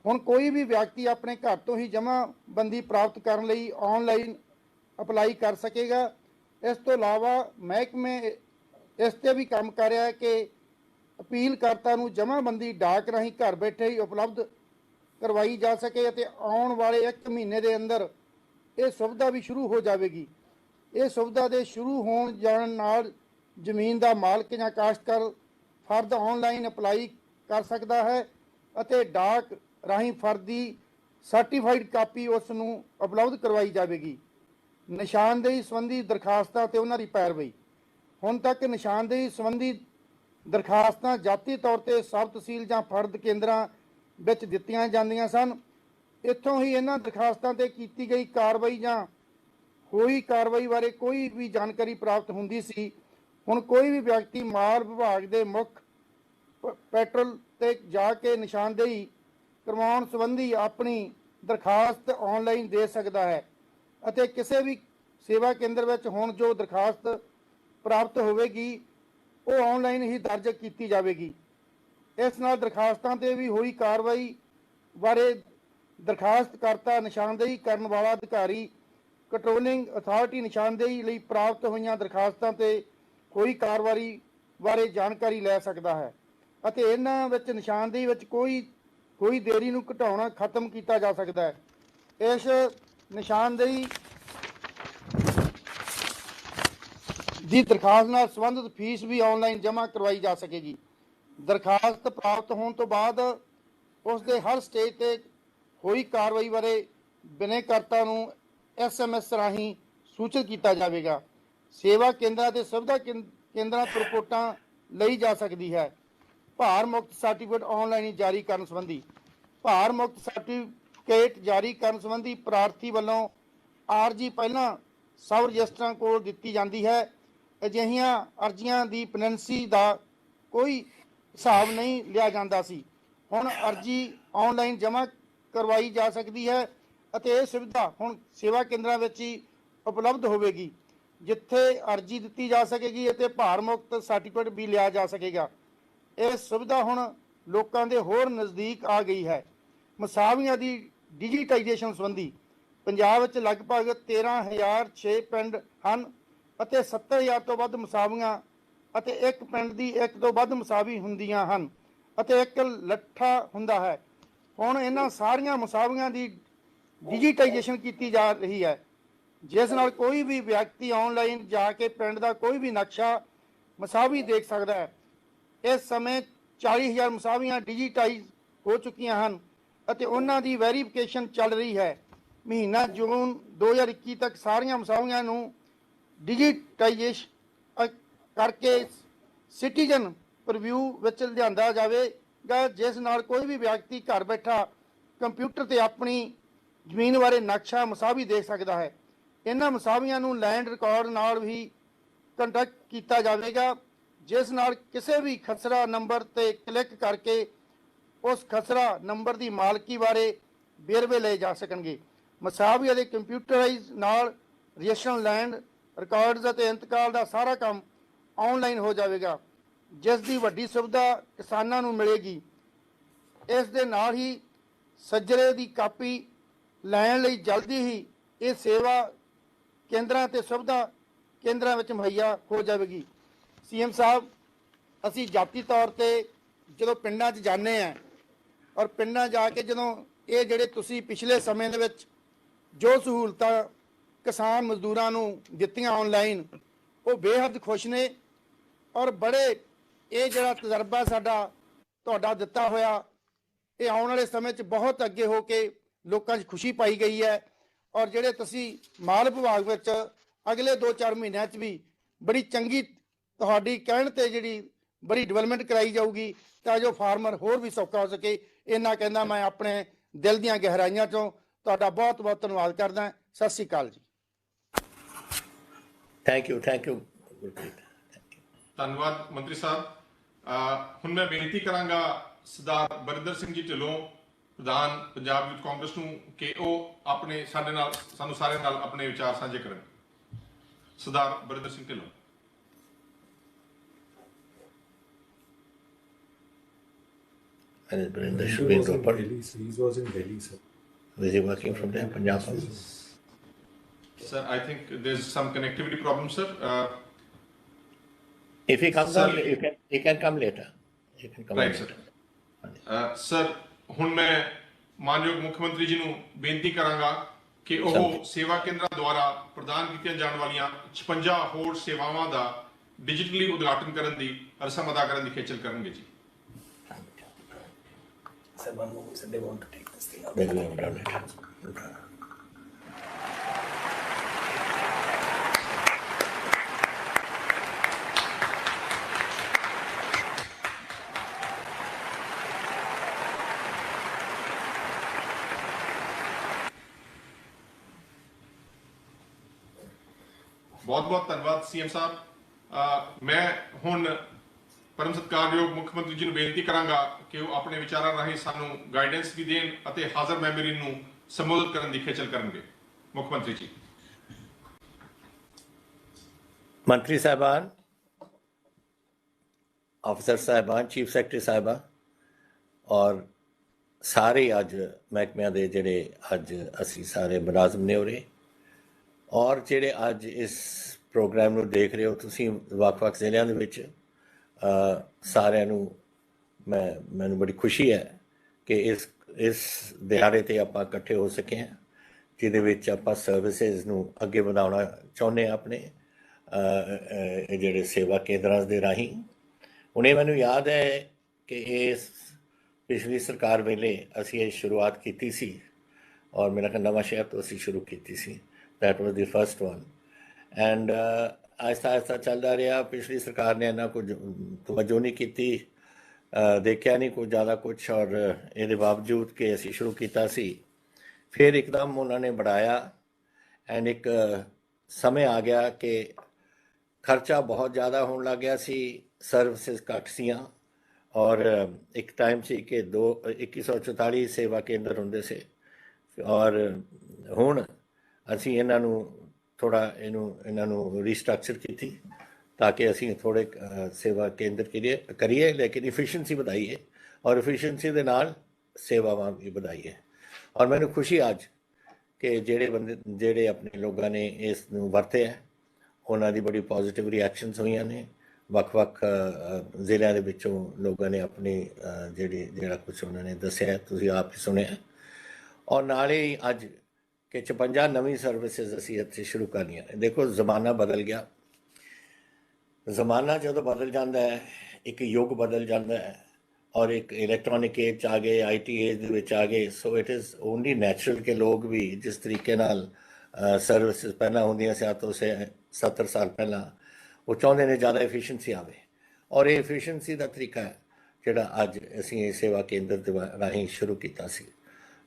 ਹੁਣ ਕੋਈ ਵੀ ਵਿਅਕਤੀ ਆਪਣੇ ਘਰ ਤੋਂ ਹੀ ਜਮ੍ਹਾਂਬੰਦੀ ਪ੍ਰਾਪਤ ਕਰਨ ਲਈ ਆਨਲਾਈਨ ਅਪਲਾਈ ਕਰ ਸਕੇਗਾ। ਇਸ ਤੋਂ ਇਲਾਵਾ ਮਹਿਕਮੇ ਇਸ ਤੇ ਵੀ ਕੰਮ ਕਰ ਰਿਹਾ ਹੈ ਕਿ ਅਪੀਲਕਰਤਾ ਨੂੰ ਜਮ੍ਹਾਂਬੰਦੀ ਡਾਕ ਰਾਹੀਂ ਘਰ ਬੈਠੇ ਹੀ ਉਪਲਬਧ ਕਰਵਾਈ ਜਾ ਸਕੇ ਅਤੇ ਆਉਣ ਵਾਲੇ 1 ਮਹੀਨੇ ਦੇ ਅੰਦਰ ਇਹ ਸੁਵਿਧਾ ਵੀ ਸ਼ੁਰੂ ਹੋ ਜਾਵੇਗੀ। ਇਹ ਸੁਵਿਧਾ ਦੇ ਸ਼ੁਰੂ ਹੋਣ ਜਾਣ ਨਾਲ ਜ਼ਮੀਨ ਦਾ ਮਾਲਕ ਜਾਂ ਕਾਸ਼ਤਕਾਰ ਫਰਦ ਆਨਲਾਈਨ ਅਪਲਾਈ ਕਰ ਸਕਦਾ ਹੈ ਅਤੇ ਡਾਕ ਰਾਹੀਂ ਫਰਦ ਦੀ ਸਰਟੀਫਾਈਡ ਕਾਪੀ ਉਸ ਨੂੰ ਉਪਲਬਧ ਕਰਵਾਈ ਜਾਵੇਗੀ। ਨਿਸ਼ਾਨਦੇਹੀ ਸੰਬੰਧੀ ਦਰਖਾਸਤਾਂ ਤੇ ਉਹਨਾਂ ਦੀ ਪੈਰਵੀ। ਹੁਣ ਤੱਕ ਨਿਸ਼ਾਨਦੇਹੀ ਸੰਬੰਧੀ ਦਰਖਾਸਤਾਂ ਜਾਤੀ ਤੌਰ ਤੇ ਸਬ ਤਹਿਸੀਲ ਜਾਂ ਫਰਦ ਕੇਂਦਰਾਂ ਵਿੱਚ ਦਿੱਤੀਆਂ ਜਾਂਦੀਆਂ ਸਨ। ਇੱਥੋਂ ਹੀ ਇਹਨਾਂ ਦਰਖਾਸਤਾਂ ਤੇ ਕੀਤੀ ਗਈ ਕਾਰਵਾਈ ਜਾਂ ਹੋਈ ਕਾਰਵਾਈ ਬਾਰੇ ਕੋਈ ਵੀ ਜਾਣਕਾਰੀ ਪ੍ਰਾਪਤ ਹੁੰਦੀ ਸੀ। ਹੁਣ ਕੋਈ ਵੀ ਵਿਅਕਤੀ ਮਾਲ ਵਿਭਾਗ ਦੇ ਮੁੱਖ ਪੈਟਰੋਲ ਤੇ ਜਾ ਕੇ ਨਿਸ਼ਾਨਦੇਹੀ ਕਰਵਾਉਣ ਸੰਬੰਧੀ ਆਪਣੀ ਦਰਖਾਸਤ ਆਨਲਾਈਨ ਦੇ ਸਕਦਾ ਹੈ ਅਤੇ ਕਿਸੇ ਵੀ ਸੇਵਾ ਕੇਂਦਰ ਵਿੱਚ ਹੁਣ ਜੋ ਦਰਖਾਸਤ ਪ੍ਰਾਪਤ ਹੋਵੇਗੀ ਉਹ ਆਨਲਾਈਨ ਹੀ ਦਰਜ ਕੀਤੀ ਜਾਵੇਗੀ। ਇਸ ਨਾਲ ਦਰਖਾਸਤਾਂ ਤੇ ਵੀ ਹੋਈ ਕਾਰਵਾਈ ਬਾਰੇ ਦਰਖਾਸਤਕਰਤਾ ਨਿਸ਼ਾਨਦੇਹੀ ਕਰਨ ਵਾਲਾ ਅਧਿਕਾਰੀ ਕੰਟਰੋਲਿੰਗ ਅਥਾਰਟੀ ਨਿਸ਼ਾਨਦੇਹੀ ਲਈ ਪ੍ਰਾਪਤ ਹੋਈਆਂ ਦਰਖਾਸਤਾਂ ਤੇ ਹੋਈ ਕਾਰਵਾਈ ਬਾਰੇ ਜਾਣਕਾਰੀ ਲੈ ਸਕਦਾ ਹੈ ਅਤੇ ਇਹਨਾਂ ਵਿੱਚ ਨਿਸ਼ਾਨਦੇਹੀ ਵਿੱਚ ਕੋਈ ਦੇਰੀ ਨੂੰ ਘਟਾਉਣਾ ਖਤਮ ਕੀਤਾ ਜਾ ਸਕਦਾ ਹੈ। ਇਸ ਨਿਸ਼ਾਨਦੇਹੀ ਦੀ ਦਰਖਾਸਤ ਨਾਲ ਸੰਬੰਧਿਤ ਫੀਸ ਵੀ ਆਨਲਾਈਨ ਜਮ੍ਹਾਂ ਕਰਵਾਈ ਜਾ ਸਕੇਗੀ। ਦਰਖਾਸਤ ਪ੍ਰਾਪਤ ਹੋਣ ਤੋਂ ਬਾਅਦ ਉਸ ਦੇ ਹਰ ਸਟੇਜ ਤੇ ਹੋਈ ਕਾਰਵਾਈ ਬਾਰੇ ਬਿਨੈਕਰਤਾ ਨੂੰ SMS ਰਾਹੀਂ ਸੂਚਿਤ ਕੀਤਾ ਜਾਵੇਗਾ। ਸੇਵਾ ਕੇਂਦਰਾਂ ਤੇ ਸੁਵਿਧਾ ਕੇਂਦਰਾਂ ਤੋਂ ਰਿਪੋਰਟਾਂ ਲਈ ਜਾ ਸਕਦੀ ਹੈ। ਭਾਰ ਮੁਕਤ ਸਰਟੀਫਿਕੇਟ ਆਨਲਾਈਨ ਜਾਰੀ ਕਰਨ ਸੰਬੰਧੀ। ਭਾਰ ਮੁਕਤ ਸਰਟੀਫਿਕੇਟ ਜਾਰੀ ਕਰਨ ਸੰਬੰਧੀ ਪ੍ਰਾਰਥੀ ਵੱਲੋਂ ਆਰਜੀ ਪਹਿਲਾਂ ਸਬ ਰਜਿਸਟਰਾਂ ਕੋਲ ਦਿੱਤੀ ਜਾਂਦੀ ਹੈ। ਅਜਿਹੀਆਂ ਅਰਜ਼ੀਆਂ ਦੀ ਪੈਨੈਂਸੀ ਦਾ ਕੋਈ ਹਿਸਾਬ ਨਹੀਂ ਲਿਆ ਜਾਂਦਾ ਸੀ। ਹੁਣ ਅਰਜ਼ੀ ਆਨਲਾਈਨ ਜਮ੍ਹਾਂ ਕਰਵਾਈ ਜਾ ਸਕਦੀ ਹੈ ਅਤੇ ਇਹ ਸੁਵਿਧਾ ਹੁਣ ਸੇਵਾ ਕੇਂਦਰਾਂ ਵਿੱਚ ਹੀ ਉਪਲਬਧ ਹੋਵੇਗੀ, ਜਿੱਥੇ ਅਰਜ਼ੀ ਦਿੱਤੀ ਜਾ ਸਕੇਗੀ ਅਤੇ ਭਾਰ ਮੁਕਤ ਸਰਟੀਫਿਕੇਟ ਵੀ ਲਿਆ ਜਾ ਸਕੇਗਾ। ਇਹ ਸੁਵਿਧਾ ਹੁਣ ਲੋਕਾਂ ਦੇ ਹੋਰ ਨਜ਼ਦੀਕ ਆ ਗਈ ਹੈ। ਮਸਾਵੀਆਂ ਦੀ ਡਿਜੀਟਾਈਜੇਸ਼ਨ ਸੰਬੰਧੀ ਪੰਜਾਬ ਵਿੱਚ ਲਗਭਗ 13,006 ਪਿੰਡ ਹਨ ਅਤੇ 70,000 ਤੋਂ ਵੱਧ ਮਸਾਵੀਆਂ ਅਤੇ ਇੱਕ ਪਿੰਡ ਦੀ ਇੱਕ ਤੋਂ ਵੱਧ ਮਸਾਵੀ ਹੁੰਦੀਆਂ ਹਨ ਅਤੇ ਇੱਕ ਲੱਠਾ ਹੁੰਦਾ ਹੈ। ਹੁਣ ਇਹਨਾਂ ਸਾਰੀਆਂ ਮਸਾਵੀਆਂ ਦੀ ਡਿਜੀਟਾਈਜੇਸ਼ਨ ਕੀਤੀ ਜਾ ਰਹੀ ਹੈ, ਜਿਸ ਨਾਲ ਕੋਈ ਵੀ ਵਿਅਕਤੀ ਆਨਲਾਈਨ ਜਾ ਕੇ ਪਿੰਡ ਦਾ ਕੋਈ ਵੀ ਨਕਸ਼ਾ ਮਸਾਵੀ ਦੇਖ ਸਕਦਾ ਹੈ। ਇਸ ਸਮੇਂ 40,000 ਮਸਾਵੀਆਂ ਡਿਜੀਟਾਈਜ਼ ਹੋ ਚੁੱਕੀਆਂ ਹਨ ਅਤੇ ਉਹਨਾਂ ਦੀ ਵੈਰੀਫਿਕੇਸ਼ਨ ਚੱਲ ਰਹੀ ਹੈ। ਮਹੀਨਾ ਜੂਨ 2021 ਤੱਕ ਸਾਰੀਆਂ ਮਸਾਵੀਆਂ ਨੂੰ ਡਿਜੀਟਾਈਜੇਸ਼ਨ ਕਰਕੇ ਸਿਟੀਜ਼ਨ ਪ੍ਰੀਵਿਊ ਵਿੱਚ ਲਿਆਂਦਾ ਜਾਵੇਗਾ, ਜਿਸ ਨਾਲ ਕੋਈ ਵੀ ਵਿਅਕਤੀ ਘਰ ਬੈਠਾ ਕੰਪਿਊਟਰ ਤੇ ਆਪਣੀ ਜ਼ਮੀਨ ਬਾਰੇ ਨਕਸ਼ਾ ਮਸਾਵੀ ਦੇਖ ਸਕਦਾ ਹੈ। ਇਹਨਾਂ ਮਸਾਵੀਆਂ ਨੂੰ ਲੈਂਡ ਰਿਕਾਰਡ ਨਾਲ ਵੀ ਕੰਟੈਕਟ ਕੀਤਾ ਜਾਵੇਗਾ, ਜਿਸ ਨਾਲ ਕਿਸੇ ਵੀ ਖਸਰਾ ਨੰਬਰ ਤੇ ਕਲਿੱਕ ਕਰਕੇ ਉਸ ਖਸਰਾ ਨੰਬਰ ਦੀ ਮਾਲਕੀ ਬਾਰੇ ਵੇਰਵੇ ਲਏ ਜਾ ਸਕਣਗੇ। ਮਸਾਵੀ ਅਤੇ ਕੰਪਿਊਟਰਾਈਜ਼ ਨਾਲ ਰਜਿਸਟ੍ਰੇਸ਼ਨ, ਲੈਂਡ ਰਿਕਾਰਡਸ ਅਤੇ ਇੰਤਕਾਲ ਦਾ ਸਾਰਾ ਕੰਮ ਆਨਲਾਈਨ ਹੋ ਜਾਵੇਗਾ, ਜਿਸ ਦੀ ਵੱਡੀ ਸੁਵਿਧਾ ਕਿਸਾਨਾਂ ਨੂੰ ਮਿਲੇਗੀ। ਇਸ ਦੇ ਨਾਲ ਹੀ ਸੱਜਰੇ ਦੀ ਕਾਪੀ ਲੈਣ ਲਈ ਜਲਦੀ ਹੀ ਇਹ ਸੇਵਾ ਕੇਂਦਰਾਂ ਤੇ ਸੁਵਿਧਾ ਕੇਂਦਰਾਂ ਵਿੱਚ ਮੁਹੱਈਆ ਹੋ ਜਾਵੇਗੀ। CM ਸਾਹਿਬ, ਅਸੀਂ ਜਾਤੀ ਤੌਰ ਤੇ ਜਦੋਂ ਪਿੰਡਾਂ 'ਚ ਜਾਂਦੇ ਹਾਂ ਔਰ ਪਿੰਡਾਂ ਜਾ ਕੇ ਜਦੋਂ ਇਹ ਜਿਹੜੇ ਤੁਸੀਂ ਪਿਛਲੇ ਸਮੇਂ ਦੇ ਵਿੱਚ ਜੋ ਸਹੂਲਤਾਂ ਕਿਸਾਨ ਮਜ਼ਦੂਰਾਂ ਨੂੰ ਦਿੱਤੀਆਂ ਆਨਲਾਈਨ, ਉਹ ਬੇਹੱਦ ਖੁਸ਼ ਨੇ ਔਰ ਬੜੇ ਇਹ ਜਿਹੜਾ ਤਜਰਬਾ ਸਾਡਾ ਤੁਹਾਡਾ ਦਿੱਤਾ ਹੋਇਆ, ਇਹ ਆਉਣ ਵਾਲੇ ਸਮੇਂ 'ਚ ਬਹੁਤ ਅੱਗੇ ਹੋ ਕੇ ਲੋਕਾਂ 'ਚ ਖੁਸ਼ੀ ਪਾਈ ਗਈ ਹੈ। ਔਰ ਜਿਹੜੇ ਤੁਸੀਂ ਮਾਲ ਵਿਭਾਗ ਵਿੱਚ ਅਗਲੇ 2-4 ਮਹੀਨਿਆਂ 'ਚ ਵੀ ਬੜੀ ਚੰਗੀ ਤੁਹਾਡੀ ਕਹਿਣ ਤੇ ਜਿਹੜੀ ਬੜੀ ਡਿਵੈਲਪਮੈਂਟ ਕਰਾਈ ਜਾਊਗੀ ਤਾਂ ਜੋ ਫਾਰਮਰ ਹੋਰ ਵੀ ਸੌਖਾ ਹੋ ਸਕੇ। ਇਹਨਾਂ ਕਹਿੰਦਾ ਮੈਂ ਆਪਣੇ ਦਿਲ ਦੀਆਂ ਗਹਿਰਾਈਆਂ 'ਚੋਂ ਤੁਹਾਡਾ ਬਹੁਤ ਬਹੁਤ ਧੰਨਵਾਦ ਕਰਦਾ। ਸਤਿ ਸ਼੍ਰੀ ਅਕਾਲ ਜੀ। Thank you Gurpreet. ਧੰਨਵਾਦ ਮੰਤਰੀ ਸਾਹਿਬ। ਹੁਣ ਮੈਂ ਬੇਨਤੀ ਕਰਾਂਗਾ ਸਰਦਾਰ ਬਰਿੰਦਰ ਸਿੰਘ ਜੀ ਢਿੱਲੋਂ, ਪ੍ਰਧਾਨ ਪੰਜਾਬ ਯੂਥ ਕਾਂਗਰਸ ਨੂੰ, ਕਿ ਉਹ ਆਪਣੇ ਸਾਨੂੰ ਸਾਰਿਆਂ ਨਾਲ ਆਪਣੇ ਵਿਚਾਰ ਸਾਂਝੇ ਕਰਨ। ਸਰਦਾਰ Barinder Singh Dhillon. And Barinder should be in Ropar. He was in Delhi, sir. Was he working from there, Punjab? Sir, I think there's some connectivity problem, sir. If he comes on, you can come later. You can come Right, later. Sir, ਹੁਣ ਮੈਂ ਮਾਨਯੋਗ ਮੁੱਖ ਮੰਤਰੀ ਜੀ ਨੂੰ ਬੇਨਤੀ ਕਰਾਂਗਾ ਕਿ ਉਹ ਸੇਵਾ ਕੇਂਦਰਾਂ ਦੁਆਰਾ ਪ੍ਰਦਾਨ ਕੀਤੀਆਂ ਜਾਣ ਵਾਲੀਆਂ 56 ਹੋਰ ਸੇਵਾਵਾਂ ਦਾ ਡਿਜੀਟਲੀ ਉਦਘਾਟਨ ਕਰਨ ਦੀ ਰਸਮ ਅਦਾ ਕਰਨ ਦੀ ਖੇਚਲ ਕਰਨਗੇ ਜੀ। They want to take this thing out. They're going down it. ਬਹੁਤ ਬਹੁਤ ਧੰਨਵਾਦ ਸੀਐਮ ਸਾਹਿਬ। ਮੈਂ ਹੁਣ ਪਰਮ ਸਤਿਕਾਰਯੋਗ ਮੁੱਖ ਮੰਤਰੀ ਜੀ ਨੂੰ ਬੇਨਤੀ ਕਰਾਂਗਾ ਕਿ ਉਹ ਆਪਣੇ ਵਿਚਾਰਾਂ ਰਾਹੀਂ ਸਾਨੂੰ ਗਾਈਡੈਂਸ ਵੀ ਦੇਣ ਅਤੇ ਹਾਜ਼ਰ ਮੈਂਬਰੀ ਨੂੰ ਸੰਬੋਧਿਤ ਕਰਨ ਦੀ ਖੇਚਲ ਕਰਨਗੇ। ਮੁੱਖ ਮੰਤਰੀ ਜੀ। ਮੰਤਰੀ ਸਾਹਿਬਾਨ, ਅਫਸਰ ਸਾਹਿਬਾਨ, ਚੀਫ ਸੈਕਟਰੀ ਸਾਹਿਬਾਨ ਔਰ ਸਾਰੇ ਅੱਜ ਮਹਿਕਮਿਆਂ ਦੇ ਜਿਹੜੇ ਅੱਜ ਅਸੀਂ ਸਾਰੇ ਮੁਲਾਜ਼ਮ ਨੇ ਉਰੇ, ਔਰ ਜਿਹੜੇ ਅੱਜ ਇਸ ਪ੍ਰੋਗਰਾਮ ਨੂੰ ਦੇਖ ਰਹੇ ਹੋ ਤੁਸੀਂ ਵੱਖ-ਵੱਖ ਜ਼ਿਲ੍ਹਿਆਂ ਦੇ ਵਿੱਚ, ਸਾਰਿਆਂ ਨੂੰ ਮੈਨੂੰ ਬੜੀ ਖੁਸ਼ੀ ਹੈ ਕਿ ਇਸ ਦਿਹਾੜੇ 'ਤੇ ਆਪਾਂ ਇਕੱਠੇ ਹੋ ਸਕੇ ਹਾਂ, ਜਿਹਦੇ ਵਿੱਚ ਆਪਾਂ ਸਰਵਿਸਿਜ਼ ਨੂੰ ਅੱਗੇ ਵਧਾਉਣਾ ਚਾਹੁੰਦੇ ਹਾਂ ਆਪਣੇ ਜਿਹੜੇ ਸੇਵਾ ਕੇਂਦਰਾਂ ਦੇ ਰਾਹੀਂ। ਹੁਣੇ ਮੈਨੂੰ ਯਾਦ ਹੈ ਕਿ ਇਸ ਪਿਛਲੀ ਸਰਕਾਰ ਵੇਲੇ ਅਸੀਂ ਇਹ ਸ਼ੁਰੂਆਤ ਕੀਤੀ ਸੀ, ਔਰ ਮੇਰਾ ਖਿਆਲ ਨਵਾਂ ਸ਼ਹਿਰ ਤੋਂ ਅਸੀਂ ਸ਼ੁਰੂ ਕੀਤੀ ਸੀ। That was the first one. And ਆਹਿਸਤਾ ਚੱਲਦਾ ਰਿਹਾ। ਪਿਛਲੀ ਸਰਕਾਰ ਨੇ ਇੰਨਾ ਕੁਝ ਤਵੱਜੋ ਨਹੀਂ ਕੀਤੀ, ਦੇਖਿਆ ਨਹੀਂ ਕੁਝ ਜ਼ਿਆਦਾ ਕੁਛ, ਔਰ ਇਹਦੇ ਬਾਵਜੂਦ ਕਿ ਅਸੀਂ ਸ਼ੁਰੂ ਕੀਤਾ ਸੀ, ਫਿਰ ਇੱਕਦਮ ਉਹਨਾਂ ਨੇ बढ़ाया ਐਂਡ ਇੱਕ ਸਮੇਂ ਆ ਗਿਆ ਕਿ ਖਰਚਾ ਬਹੁਤ ਜ਼ਿਆਦਾ ਹੋਣ ਲੱਗ ਗਿਆ ਸੀ, ਸਰਵਿਸਿਜ਼ ਘੱਟ ਸੀਆਂ, ਔਰ ਇੱਕ ਟਾਈਮ ਸੀ ਕਿ 2144 ਸੇਵਾ ਕੇਂਦਰ ਹੁੰਦੇ ਸੀ, ਔਰ ਹੁਣ ਅਸੀਂ ਇਹਨਾਂ ਨੂੰ ਥੋੜ੍ਹਾ ਇਹਨਾਂ ਨੂੰ ਰੀਸਟਰਕਚਰ ਕੀਤੀ ਤਾਂ ਕਿ ਅਸੀਂ ਥੋੜ੍ਹੇ ਸੇਵਾ ਕੇਂਦਰ ਕਰੀਏ ਲੇਕਿਨ ਇਫੀਸ਼ੀਐਂਸੀ ਵਧਾਈਏ, ਔਰ ਇਫੀਸ਼ੀਐਂਸੀ ਦੇ ਨਾਲ ਸੇਵਾਵਾਂ ਵੀ ਵਧਾਈਏ। ਔਰ ਮੈਨੂੰ ਖੁਸ਼ੀ ਅੱਜ ਕਿ ਜਿਹੜੇ ਆਪਣੇ ਲੋਕਾਂ ਨੇ ਇਸ ਨੂੰ ਵਰਤਿਆ, ਉਹਨਾਂ ਦੀ ਬੜੀ ਪੋਜ਼ੀਟਿਵ ਰਿਐਕਸ਼ਨਸ ਹੋਈਆਂ ਨੇ। ਵੱਖ-ਵੱਖ ਜ਼ਿਲ੍ਹਿਆਂ ਦੇ ਵਿੱਚੋਂ ਲੋਕਾਂ ਨੇ ਆਪਣੀ ਜਿਹੜਾ ਕੁਛ ਉਹਨਾਂ ਨੇ ਦੱਸਿਆ ਤੁਸੀਂ ਆਪ ਹੀ ਸੁਣਿਆ, ਔਰ ਨਾਲੇ ਹੀ ਅੱਜ ਕਿ 56 ਨਵੀਂ ਸਰਵਿਸਿਜ਼ ਅਸੀਂ ਇੱਥੇ ਸ਼ੁਰੂ ਕਰਨੀਆਂ। ਦੇਖੋ ਜ਼ਮਾਨਾ ਬਦਲ ਗਿਆ, ਜ਼ਮਾਨਾ ਜਦੋਂ ਬਦਲ ਜਾਂਦਾ ਹੈ ਇੱਕ ਯੁੱਗ ਬਦਲ ਜਾਂਦਾ ਹੈ, ਔਰ ਇੱਕ ਇਲੈਕਟ੍ਰੋਨਿਕ ਏਜ 'ਚ ਆ ਗਏ, IT ਏਜ ਦੇ ਵਿੱਚ ਆ ਗਏ। ਸੋ ਇਟ ਇਜ਼ ਓਨਲੀ ਨੈਚੁਰਲ ਕਿ ਲੋਕ ਵੀ ਜਿਸ ਤਰੀਕੇ ਨਾਲ ਸਰਵਿਸਿਜ਼ ਪਹਿਲਾਂ ਹੁੰਦੀਆਂ ਸੀ ਅੱਜ ਤੋਂ 70 ਸਾਲ ਪਹਿਲਾਂ, ਉਹ ਚਾਹੁੰਦੇ ਨੇ ਜ਼ਿਆਦਾ ਐਫੀਸ਼ੀਐਂਸੀ ਆਵੇ, ਔਰ ਇਹ ਐਫੀਸ਼ੀਐਂਸੀ ਦਾ ਤਰੀਕਾ ਹੈ ਜਿਹੜਾ ਅੱਜ ਅਸੀਂ ਇਹ ਸੇਵਾ ਕੇਂਦਰ ਦੇ ਰਾਹੀਂ ਸ਼ੁਰੂ ਕੀਤਾ ਸੀ,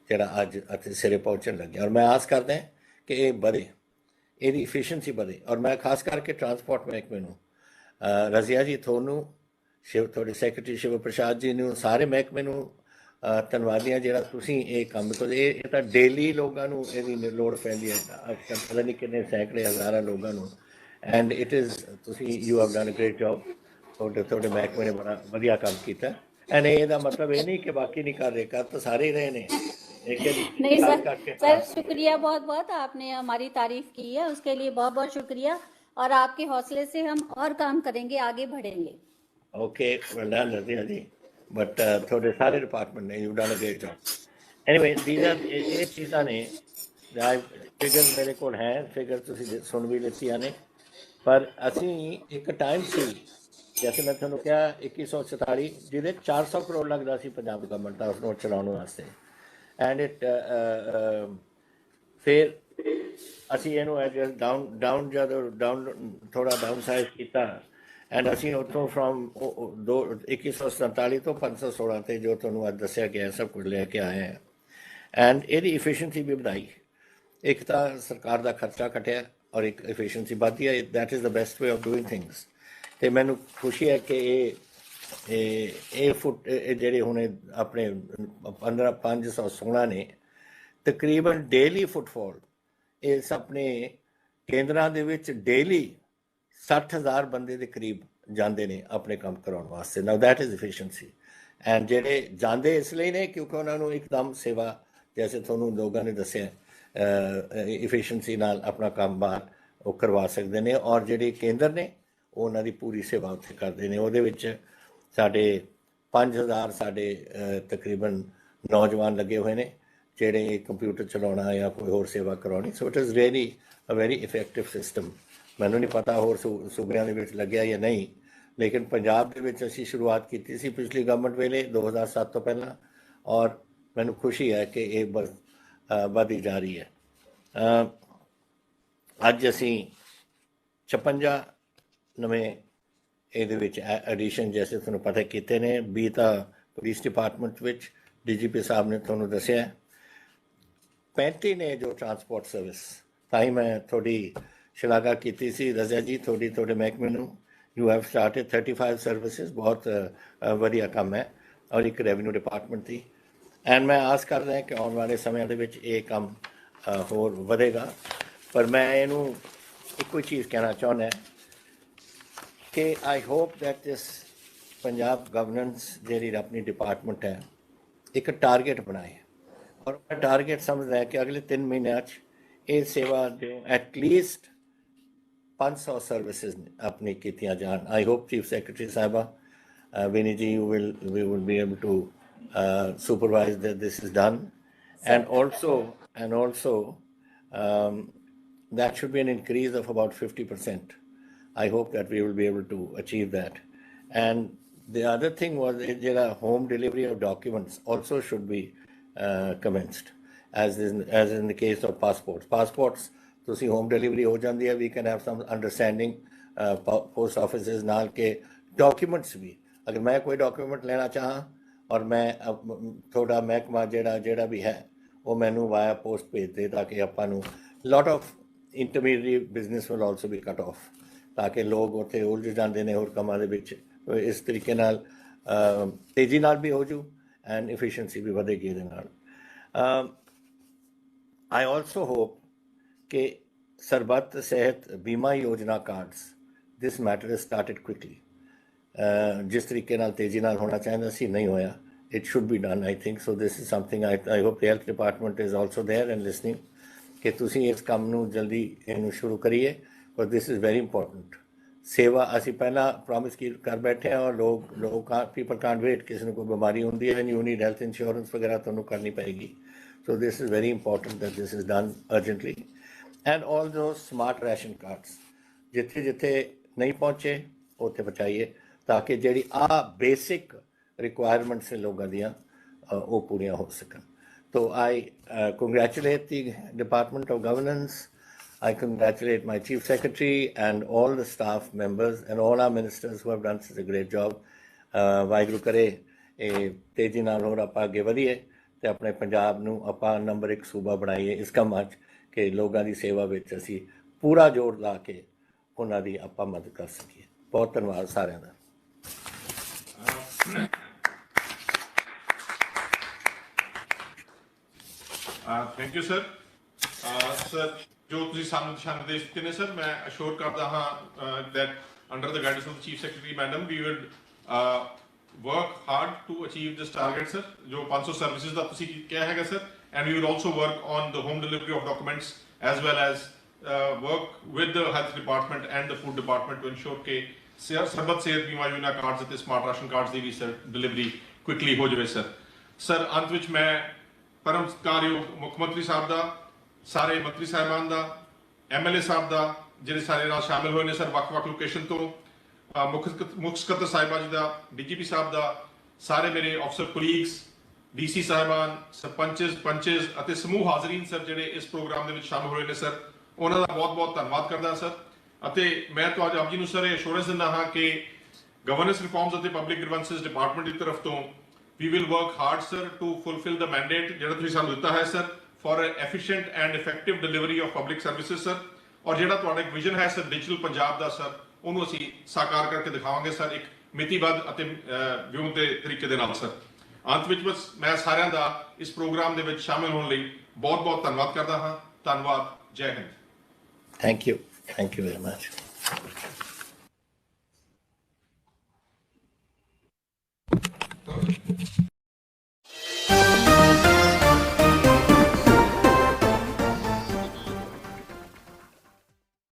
ਜਿਹੜਾ ਅੱਜ ਇੱਥੇ ਸਿਰੇ ਪਹੁੰਚਣ ਲੱਗਿਆ। ਔਰ ਮੈਂ ਆਸ ਕਰਦਾ ਕਿ ਇਹ ਵਧੇ, ਇਹਦੀ ਐਫੀਸ਼ੀਐਂਸੀ ਵਧੇ। ਔਰ ਮੈਂ ਖਾਸ ਕਰਕੇ ਟਰਾਂਸਪੋਰਟ ਮਹਿਕਮੇ ਨੂੰ, ਰਜ਼ੀਆ ਜੀ ਤੁਹਾਨੂੰ, ਤੁਹਾਡੇ ਸੈਕਟਰੀ ਸ਼ਿਵ ਪ੍ਰਸਾਦ ਜੀ ਨੂੰ, ਸਾਰੇ ਮਹਿਕਮੇ ਨੂੰ ਧੰਨਵਾਦੀ ਹਾਂ ਜਿਹੜਾ ਤੁਸੀਂ ਇਹ ਕੰਮ, ਇਹ ਤਾਂ ਡੇਲੀ ਲੋਕਾਂ ਨੂੰ ਇਹਦੀ ਲੋੜ ਪੈਂਦੀ ਹੈ, ਅੱਜ ਕੱਲ੍ਹ ਪਤਾ ਨਹੀਂ ਕਿੰਨੇ ਸੈਂਕੜੇ ਹਜ਼ਾਰਾਂ ਲੋਕਾਂ ਨੂੰ, ਐਂਡ ਇਟ ਇਜ਼ ਤੁਸੀਂ you have done a great job. ਤੁਹਾਡੇ ਮਹਿਕਮੇ ਨੇ ਬੜਾ ਵਧੀਆ ਕੰਮ ਕੀਤਾ, ਐਂਡ ਇਹਦਾ ਮਤਲਬ ਇਹ ਨਹੀਂ ਕਿ ਬਾਕੀ नहीं कर रहे, कर तो सारे ही रहे ने। नहीं सर शुक्रिया बहुत बहुत, आपने हमारी तारीफ की है, उसके लिए बहुत बहुत शुक्रिया, और आपके हौसले से हम और काम करेंगे, आगे बढ़ेंगे। Okay, well done Razia ji, but थोड़े सारे डिपार्टमेंट ने you done a great job. Anyway these are ये चीज़ां ने फिगर मेरे को है, फिगर तुसीं सुन भी लित्तियां ने, पर असीं एक टाइम सी जैसे मैं ਤੁਹਾਨੂੰ ਕਿਹਾ 2144 ਜਿਹਦੇ 400 ਕਰੋੜ ਲੱਗਦਾ ਸੀ ਪੰਜਾਬ ਗਵਰਨਮੈਂਟ ਦਾ ਉਸ ਨੂੰ ਚਲਾਉਣ ਵਾਸਤੇ ਐਂਡ ਇਟ ਫਿਰ ਅਸੀਂ ਇਹਨੂੰ ਡਾਊਨ ਥੋੜਾ ਡਾਊਨ ਸਾਈਜ਼ ਕੀਤਾ ਐਂਡ ਅਸੀਂ ਉੱਥੋਂ ਫਰੋਮ 2147 ਤੋਂ 516 ਤੇ ਜੋ ਤੁਹਾਨੂੰ ਅੱਜ ਦੱਸਿਆ ਗਿਆ ਸਭ ਕੁਝ ਲੈ ਕੇ ਆਏ ਹਾਂ ਐਂਡ ਇਹਦੀ ਇਫੀਸ਼ੀਐਂਸੀ ਵੀ ਵਧਾਈ ਇੱਕ ਤਾਂ ਸਰਕਾਰ ਦਾ ਖਰਚਾ ਘਟਿਆ ਔਰ ਇੱਕ ਇਫੀਸ਼ੀਐਂਸੀ ਵਧੀ ਹੈ that is the best way of doing things ਅਤੇ ਮੈਨੂੰ ਖੁਸ਼ੀ ਹੈ ਕਿ ਇਹ ਜਿਹੜੇ ਹੁਣ ਆਪਣੇ 516 ਨੇ ਤਕਰੀਬਨ ਡੇਲੀ ਫੁੱਟਫਾਲ ਇਸ ਆਪਣੇ ਕੇਂਦਰਾਂ ਦੇ ਵਿੱਚ ਡੇਲੀ 60,000 ਬੰਦੇ ਦੇ ਕਰੀਬ ਜਾਂਦੇ ਨੇ ਆਪਣੇ ਕੰਮ ਕਰਾਉਣ ਵਾਸਤੇ ਨਾਓ ਦੈਟ ਇਜ਼ ਇਫੀਸ਼ੀਐਂਸੀ ਐਂਡ ਜਿਹੜੇ ਜਾਂਦੇ ਇਸ ਲਈ ਨੇ ਕਿਉਂਕਿ ਉਹਨਾਂ ਨੂੰ ਇੱਕਦਮ ਸੇਵਾ ਜੈਸੇ ਤੁਹਾਨੂੰ ਲੋਕਾਂ ਨੇ ਦੱਸਿਆ ਇਫੀਸ਼ੀਐਂਸੀ ਨਾਲ ਆਪਣਾ ਕੰਮ ਬਾਹਰ ਉਹ ਕਰਵਾ ਸਕਦੇ ਨੇ ਔਰ ਜਿਹੜੇ ਕੇਂਦਰ ਨੇ ਉਹਨਾਂ ਦੀ ਪੂਰੀ ਸੇਵਾ ਉੱਥੇ ਕਰਦੇ ਨੇ ਉਹਦੇ ਵਿੱਚ ਸਾਡੇ 5,000 ਸਾਡੇ ਤਕਰੀਬਨ ਨੌਜਵਾਨ ਲੱਗੇ ਹੋਏ ਨੇ ਜਿਹੜੇ ਕੰਪਿਊਟਰ ਚਲਾਉਣਾ ਜਾਂ ਕੋਈ ਹੋਰ ਸੇਵਾ ਕਰਾਉਣੀ so it is really a very effective system ਮੈਨੂੰ ਨਹੀਂ ਪਤਾ ਹੋਰ ਸੂਬਿਆਂ ਦੇ ਵਿੱਚ ਲੱਗਿਆ ਜਾਂ ਨਹੀਂ ਲੇਕਿਨ ਪੰਜਾਬ ਦੇ ਵਿੱਚ ਅਸੀਂ ਸ਼ੁਰੂਆਤ ਕੀਤੀ ਸੀ ਪਿਛਲੀ ਗਵਰਨਮੈਂਟ ਵੇਲੇ 2007 ਤੋਂ ਪਹਿਲਾਂ ਔਰ ਮੈਨੂੰ ਖੁਸ਼ੀ ਹੈ ਕਿ ਇਹ ਵਧਦੀ ਜਾ ਰਹੀ ਹੈ ਅੱਜ ਅਸੀਂ 56 ਨਵੇਂ ਇਹਦੇ ਵਿੱਚ ਐਡੀਸ਼ਨ ਜੈਸੇ ਤੁਹਾਨੂੰ ਪਤਾ ਕੀਤੇ ਨੇ 20 ਤਾਂ ਪੁਲਿਸ ਡਿਪਾਰਟਮੈਂਟ ਵਿੱਚ ਡੀਜੀਪੀ ਸਾਹਿਬ ਨੇ ਤੁਹਾਨੂੰ ਦੱਸਿਆ 35 ਨੇ ਜੋ ਟਰਾਂਸਪੋਰਟ ਸਰਵਿਸ ਤਾਂ ਹੀ ਮੈਂ ਤੁਹਾਡੀ ਸ਼ਲਾਘਾ ਕੀਤੀ ਸੀ ਰਜ਼ਾ ਜੀ ਤੁਹਾਡੇ ਮਹਿਕਮੇ ਨੂੰ ਯੂ ਹੈਵ ਸਟਾਰਟਡ 35 ਸਰਵਿਸਿਜ਼ ਬਹੁਤ ਵਧੀਆ ਕੰਮ ਹੈ ਔਰ ਇੱਕ ਰੈਵਨਿਊ ਡਿਪਾਰਟਮੈਂਟ ਦੀ ਐਂਡ ਮੈਂ ਆਸ ਕਰਦਾ ਕਿ ਆਉਣ ਵਾਲੇ ਸਮਿਆਂ ਦੇ ਵਿੱਚ ਇਹ ਕੰਮ ਹੋਰ ਵਧੇਗਾ ਪਰ ਮੈਂ ਇਹਨੂੰ ਇੱਕੋ ਹੀ ਚੀਜ਼ ਕਹਿਣਾ ਚਾਹੁੰਦਾ ਕਿ I hope that this Punjab governance ਜਿਹੜੀ ਆਪਣੀ ਡਿਪਾਰਟਮੈਂਟ ਹੈ ਇੱਕ ਟਾਰਗੇਟ ਬਣਾਏ ਔਰ ਮੈਂ ਟਾਰਗੇਟ ਸਮਝਦਾ ਹੈ ਕਿ ਅਗਲੇ 3 ਮਹੀਨਿਆਂ 'ਚ ਇਹ ਸੇਵਾ ਜੋ ਐਟਲੀਸਟ 500 ਸਰਵਿਸਿਜ਼ ਆਪਣੀ ਕੀਤੀਆਂ ਜਾਣ ਆਈ ਹੋਪ ਚੀਫ ਸੈਕਟਰੀ ਸਾਹਿਬਾ ਵਿਨੀ ਜੀ we will be able to supervise that this is done and also that should be an increase of about 50%. I hope that we will be able to achieve that. And the other thing was home delivery of documents also should be commenced as in the case of passports ਤੁਸੀਂ home delivery ਹੋ ਜਾਂਦੀ ਹੈ we can have some understanding post offices ਨਾਲ ਕਿ documents ਵੀ ਅਗਰ ਮੈਂ ਕੋਈ document ਲੈਣਾ ਚਾਹਾਂ ਔਰ ਮੈਂ ਤੁਹਾਡਾ ਮਹਿਕਮਾ ਜਿਹੜਾ ਵੀ ਹੈ ਉਹ ਮੈਨੂੰ ਵਾਇਆ ਪੋਸਟ ਭੇਜ ਦੇ ਤਾਂ ਕਿ ਆਪਾਂ ਨੂੰ lot of intermediary business will also be cut off ਤਾਂ ਕਿ ਲੋਕ ਉੱਥੇ ਉਲਝ ਜਾਂਦੇ ਨੇ ਹੋਰ ਕੰਮਾਂ ਦੇ ਵਿੱਚ ਇਸ ਤਰੀਕੇ ਨਾਲ ਤੇਜ਼ੀ ਨਾਲ ਵੀ ਹੋ ਜੂ ਐਂਡ ਇਫੀਸ਼ੀਐਂਸੀ ਵੀ ਵਧੇਗੀ ਇਹਦੇ ਨਾਲ ਆਈ ਆਲਸੋ ਹੋਪ ਕਿ ਸਰਬੱਤ ਸਿਹਤ ਬੀਮਾ ਯੋਜਨਾ cards this matter is started quickly ਜਿਸ ਤਰੀਕੇ ਨਾਲ ਤੇਜ਼ੀ ਨਾਲ ਹੋਣਾ ਚਾਹੀਦਾ ਸੀ ਨਹੀਂ ਹੋਇਆ it should be done I think so this is something I hope the health department is also there and listening ਕਿ ਤੁਸੀਂ ਇਸ ਕੰਮ ਨੂੰ ਜਲਦੀ ਇਹਨੂੰ ਸ਼ੁਰੂ ਕਰੀਏ ਪਰ this is very important ਸੇਵਾ ਅਸੀਂ ਪਹਿਲਾਂ ਪ੍ਰੋਮਿਸ ਕਰ ਬੈਠੇ ਹਾਂ ਔਰ ਲੋਕ people can't wait ਕਿਸੇ ਨੂੰ ਕੋਈ ਬਿਮਾਰੀ ਹੁੰਦੀ ਹੈ and you need health insurance ਵਗੈਰਾ ਤੁਹਾਨੂੰ ਕਰਨੀ ਪਏਗੀ so this is very important that this is done urgently and all those smart ration cards ਜਿੱਥੇ ਨਹੀਂ ਪਹੁੰਚੇ ਉੱਥੇ ਪਹੁੰਚਾਈਏ ਤਾਂ ਕਿ ਜਿਹੜੀ ਬੇਸਿਕ ਰਿਕੁਆਇਰਮੈਂਟਸ ਲੋਕਾਂ ਦੀਆਂ ਉਹ ਪੂਰੀਆਂ ਹੋ ਸਕਣ So I congratulate the Department of Governance. I congratulate my Chief Secretary and all the staff members and all our ministers who have done such a great job. Waheguru ਕਰੇ ਇਹ ਤੇਜ਼ੀ ਨਾਲ ਹੋਰ ਆਪਾਂ ਅੱਗੇ ਵਧੀਏ ਅਤੇ ਆਪਣੇ ਪੰਜਾਬ ਨੂੰ ਆਪਾਂ ਨੰਬਰ 1 ਸੂਬਾ ਬਣਾਈਏ ਇਸ ਕੰਮਾਂ 'ਚ ਕਿ ਲੋਕਾਂ ਦੀ ਸੇਵਾ ਵਿੱਚ ਅਸੀਂ ਪੂਰਾ ਜ਼ੋਰ ਲਾ ਕੇ ਉਹਨਾਂ ਦੀ ਆਪਾਂ ਮਦਦ ਕਰ ਸਕੀਏ ਬਹੁਤ ਧੰਨਵਾਦ ਸਾਰਿਆਂ ਦਾ ਥੈਂਕ ਯੂ ਸਰ ਸਰ ਜੋ ਤੁਸੀਂ ਸਾਨੂੰ ਦਿਸ਼ਾ ਨਿਰਦੇਸ਼ ਦਿੱਤੇ ਨੇ ਸਰ ਮੈਂ ਅਸ਼ੋਰ ਕਰਦਾ ਹਾਂ that under the guidance of the chief secretary madam we would work hard to achieve this target sir ਜੋ 500 services ਦਾ ਤੁਸੀਂ ਕਿਹਾ ਹੈਗਾ sir and we will also work on the home delivery of documents as well as work with the health department and the food department to ensure ਕਿ ਸਰਬੱਤ ਸਿਹਤ ਬੀਮਾ ਯੋਜਨਾ cards ਅਤੇ smart ration cards ਦੀ ਵੀ sir delivery quickly ਹੋ ਜਾਵੇ sir ਅੰਤ ਵਿੱਚ ਮੈਂ ਪਰਮ ਸਤਿਕਾਰਯੋਗ ਮੁੱਖ ਮੰਤਰੀ ਸਾਹਿਬ ਦਾ ਸਾਰੇ ਮੰਤਰੀ ਸਾਹਿਬਾਨ ਦਾ MLA ਸਾਹਿਬ ਦਾ ਜਿਹੜੇ ਸਾਰੇ ਨਾਲ ਸ਼ਾਮਿਲ ਹੋਏ ਨੇ ਸਰ ਵੱਖ-ਵੱਖ ਲੋਕੇਸ਼ਨ ਤੋਂ ਮੁੱਖ ਸਕੱਤਰ ਸਾਹਿਬਾ ਜੀ ਦਾ, ਡੀਜੀਪੀ ਸਾਹਿਬ ਦਾ, ਸਾਰੇ ਮੇਰੇ ਅਫਸਰ ਕੁਲੀਗਸ, ਡੀਸੀ ਸਾਹਿਬਾਨ, ਸਰਪੰਚਸ, ਪੰਚਸ ਅਤੇ ਸਮੂਹ ਹਾਜ਼ਰੀਨ ਸਰ ਜਿਹੜੇ ਇਸ ਪ੍ਰੋਗਰਾਮ ਦੇ ਵਿੱਚ ਸ਼ਾਮਲ ਹੋਏ ਨੇ ਸਰ, ਉਹਨਾਂ ਦਾ ਬਹੁਤ-ਬਹੁਤ ਧੰਨਵਾਦ ਕਰਦਾ ਸਰ। ਅਤੇ ਮੈਂ ਤੁਹਾਡੇ ਆਪ ਜੀ ਨੂੰ ਸਰ ਇਹ ਅਸ਼ੋਰੈਂਸ ਦਿੰਦਾ ਹਾਂ ਕਿ ਗਵਰਨੈਂਸ ਰਿਫਾਰਮਸ ਅਤੇ ਪਬਲਿਕ ਗ੍ਰੀਵੈਂਸਸ ਡਿਪਾਰਟਮੈਂਟ ਦੀ ਤਰਫ ਤੋਂ ਵੀ will work hard sir to fulfil the mandate ਜਿਹੜਾ ਤੁਸੀਂ ਸਾਨੂੰ ਦਿੱਤਾ ਹੈ sir for efficient and effective delivery of public services sir. ਔਰ ਜਿਹੜਾ ਤੁਹਾਡਾ ਇੱਕ ਵਿਜ਼ਨ ਹੈ ਸਰ ਡਿਜੀਟਲ ਪੰਜਾਬ ਦਾ ਸਰ, ਉਹਨੂੰ ਅਸੀਂ ਸਾਕਾਰ ਕਰਕੇ ਦਿਖਾਵਾਂਗੇ ਸਰ ਇੱਕ ਮਿਤੀਬੱਧ ਅਤੇ ਵਿਉਂਤ ਦੇ ਤਰੀਕੇ ਦੇ ਨਾਲ ਸਰ। ਅੰਤ ਵਿੱਚ ਬਸ ਮੈਂ ਸਾਰਿਆਂ ਦਾ ਇਸ ਪ੍ਰੋਗਰਾਮ ਦੇ ਵਿੱਚ ਸ਼ਾਮਿਲ ਹੋਣ ਲਈ ਬਹੁਤ-ਬਹੁਤ ਧੰਨਵਾਦ ਕਰਦਾ ਹਾਂ। ਧੰਨਵਾਦ। ਜੈ Hind. Thank you very much.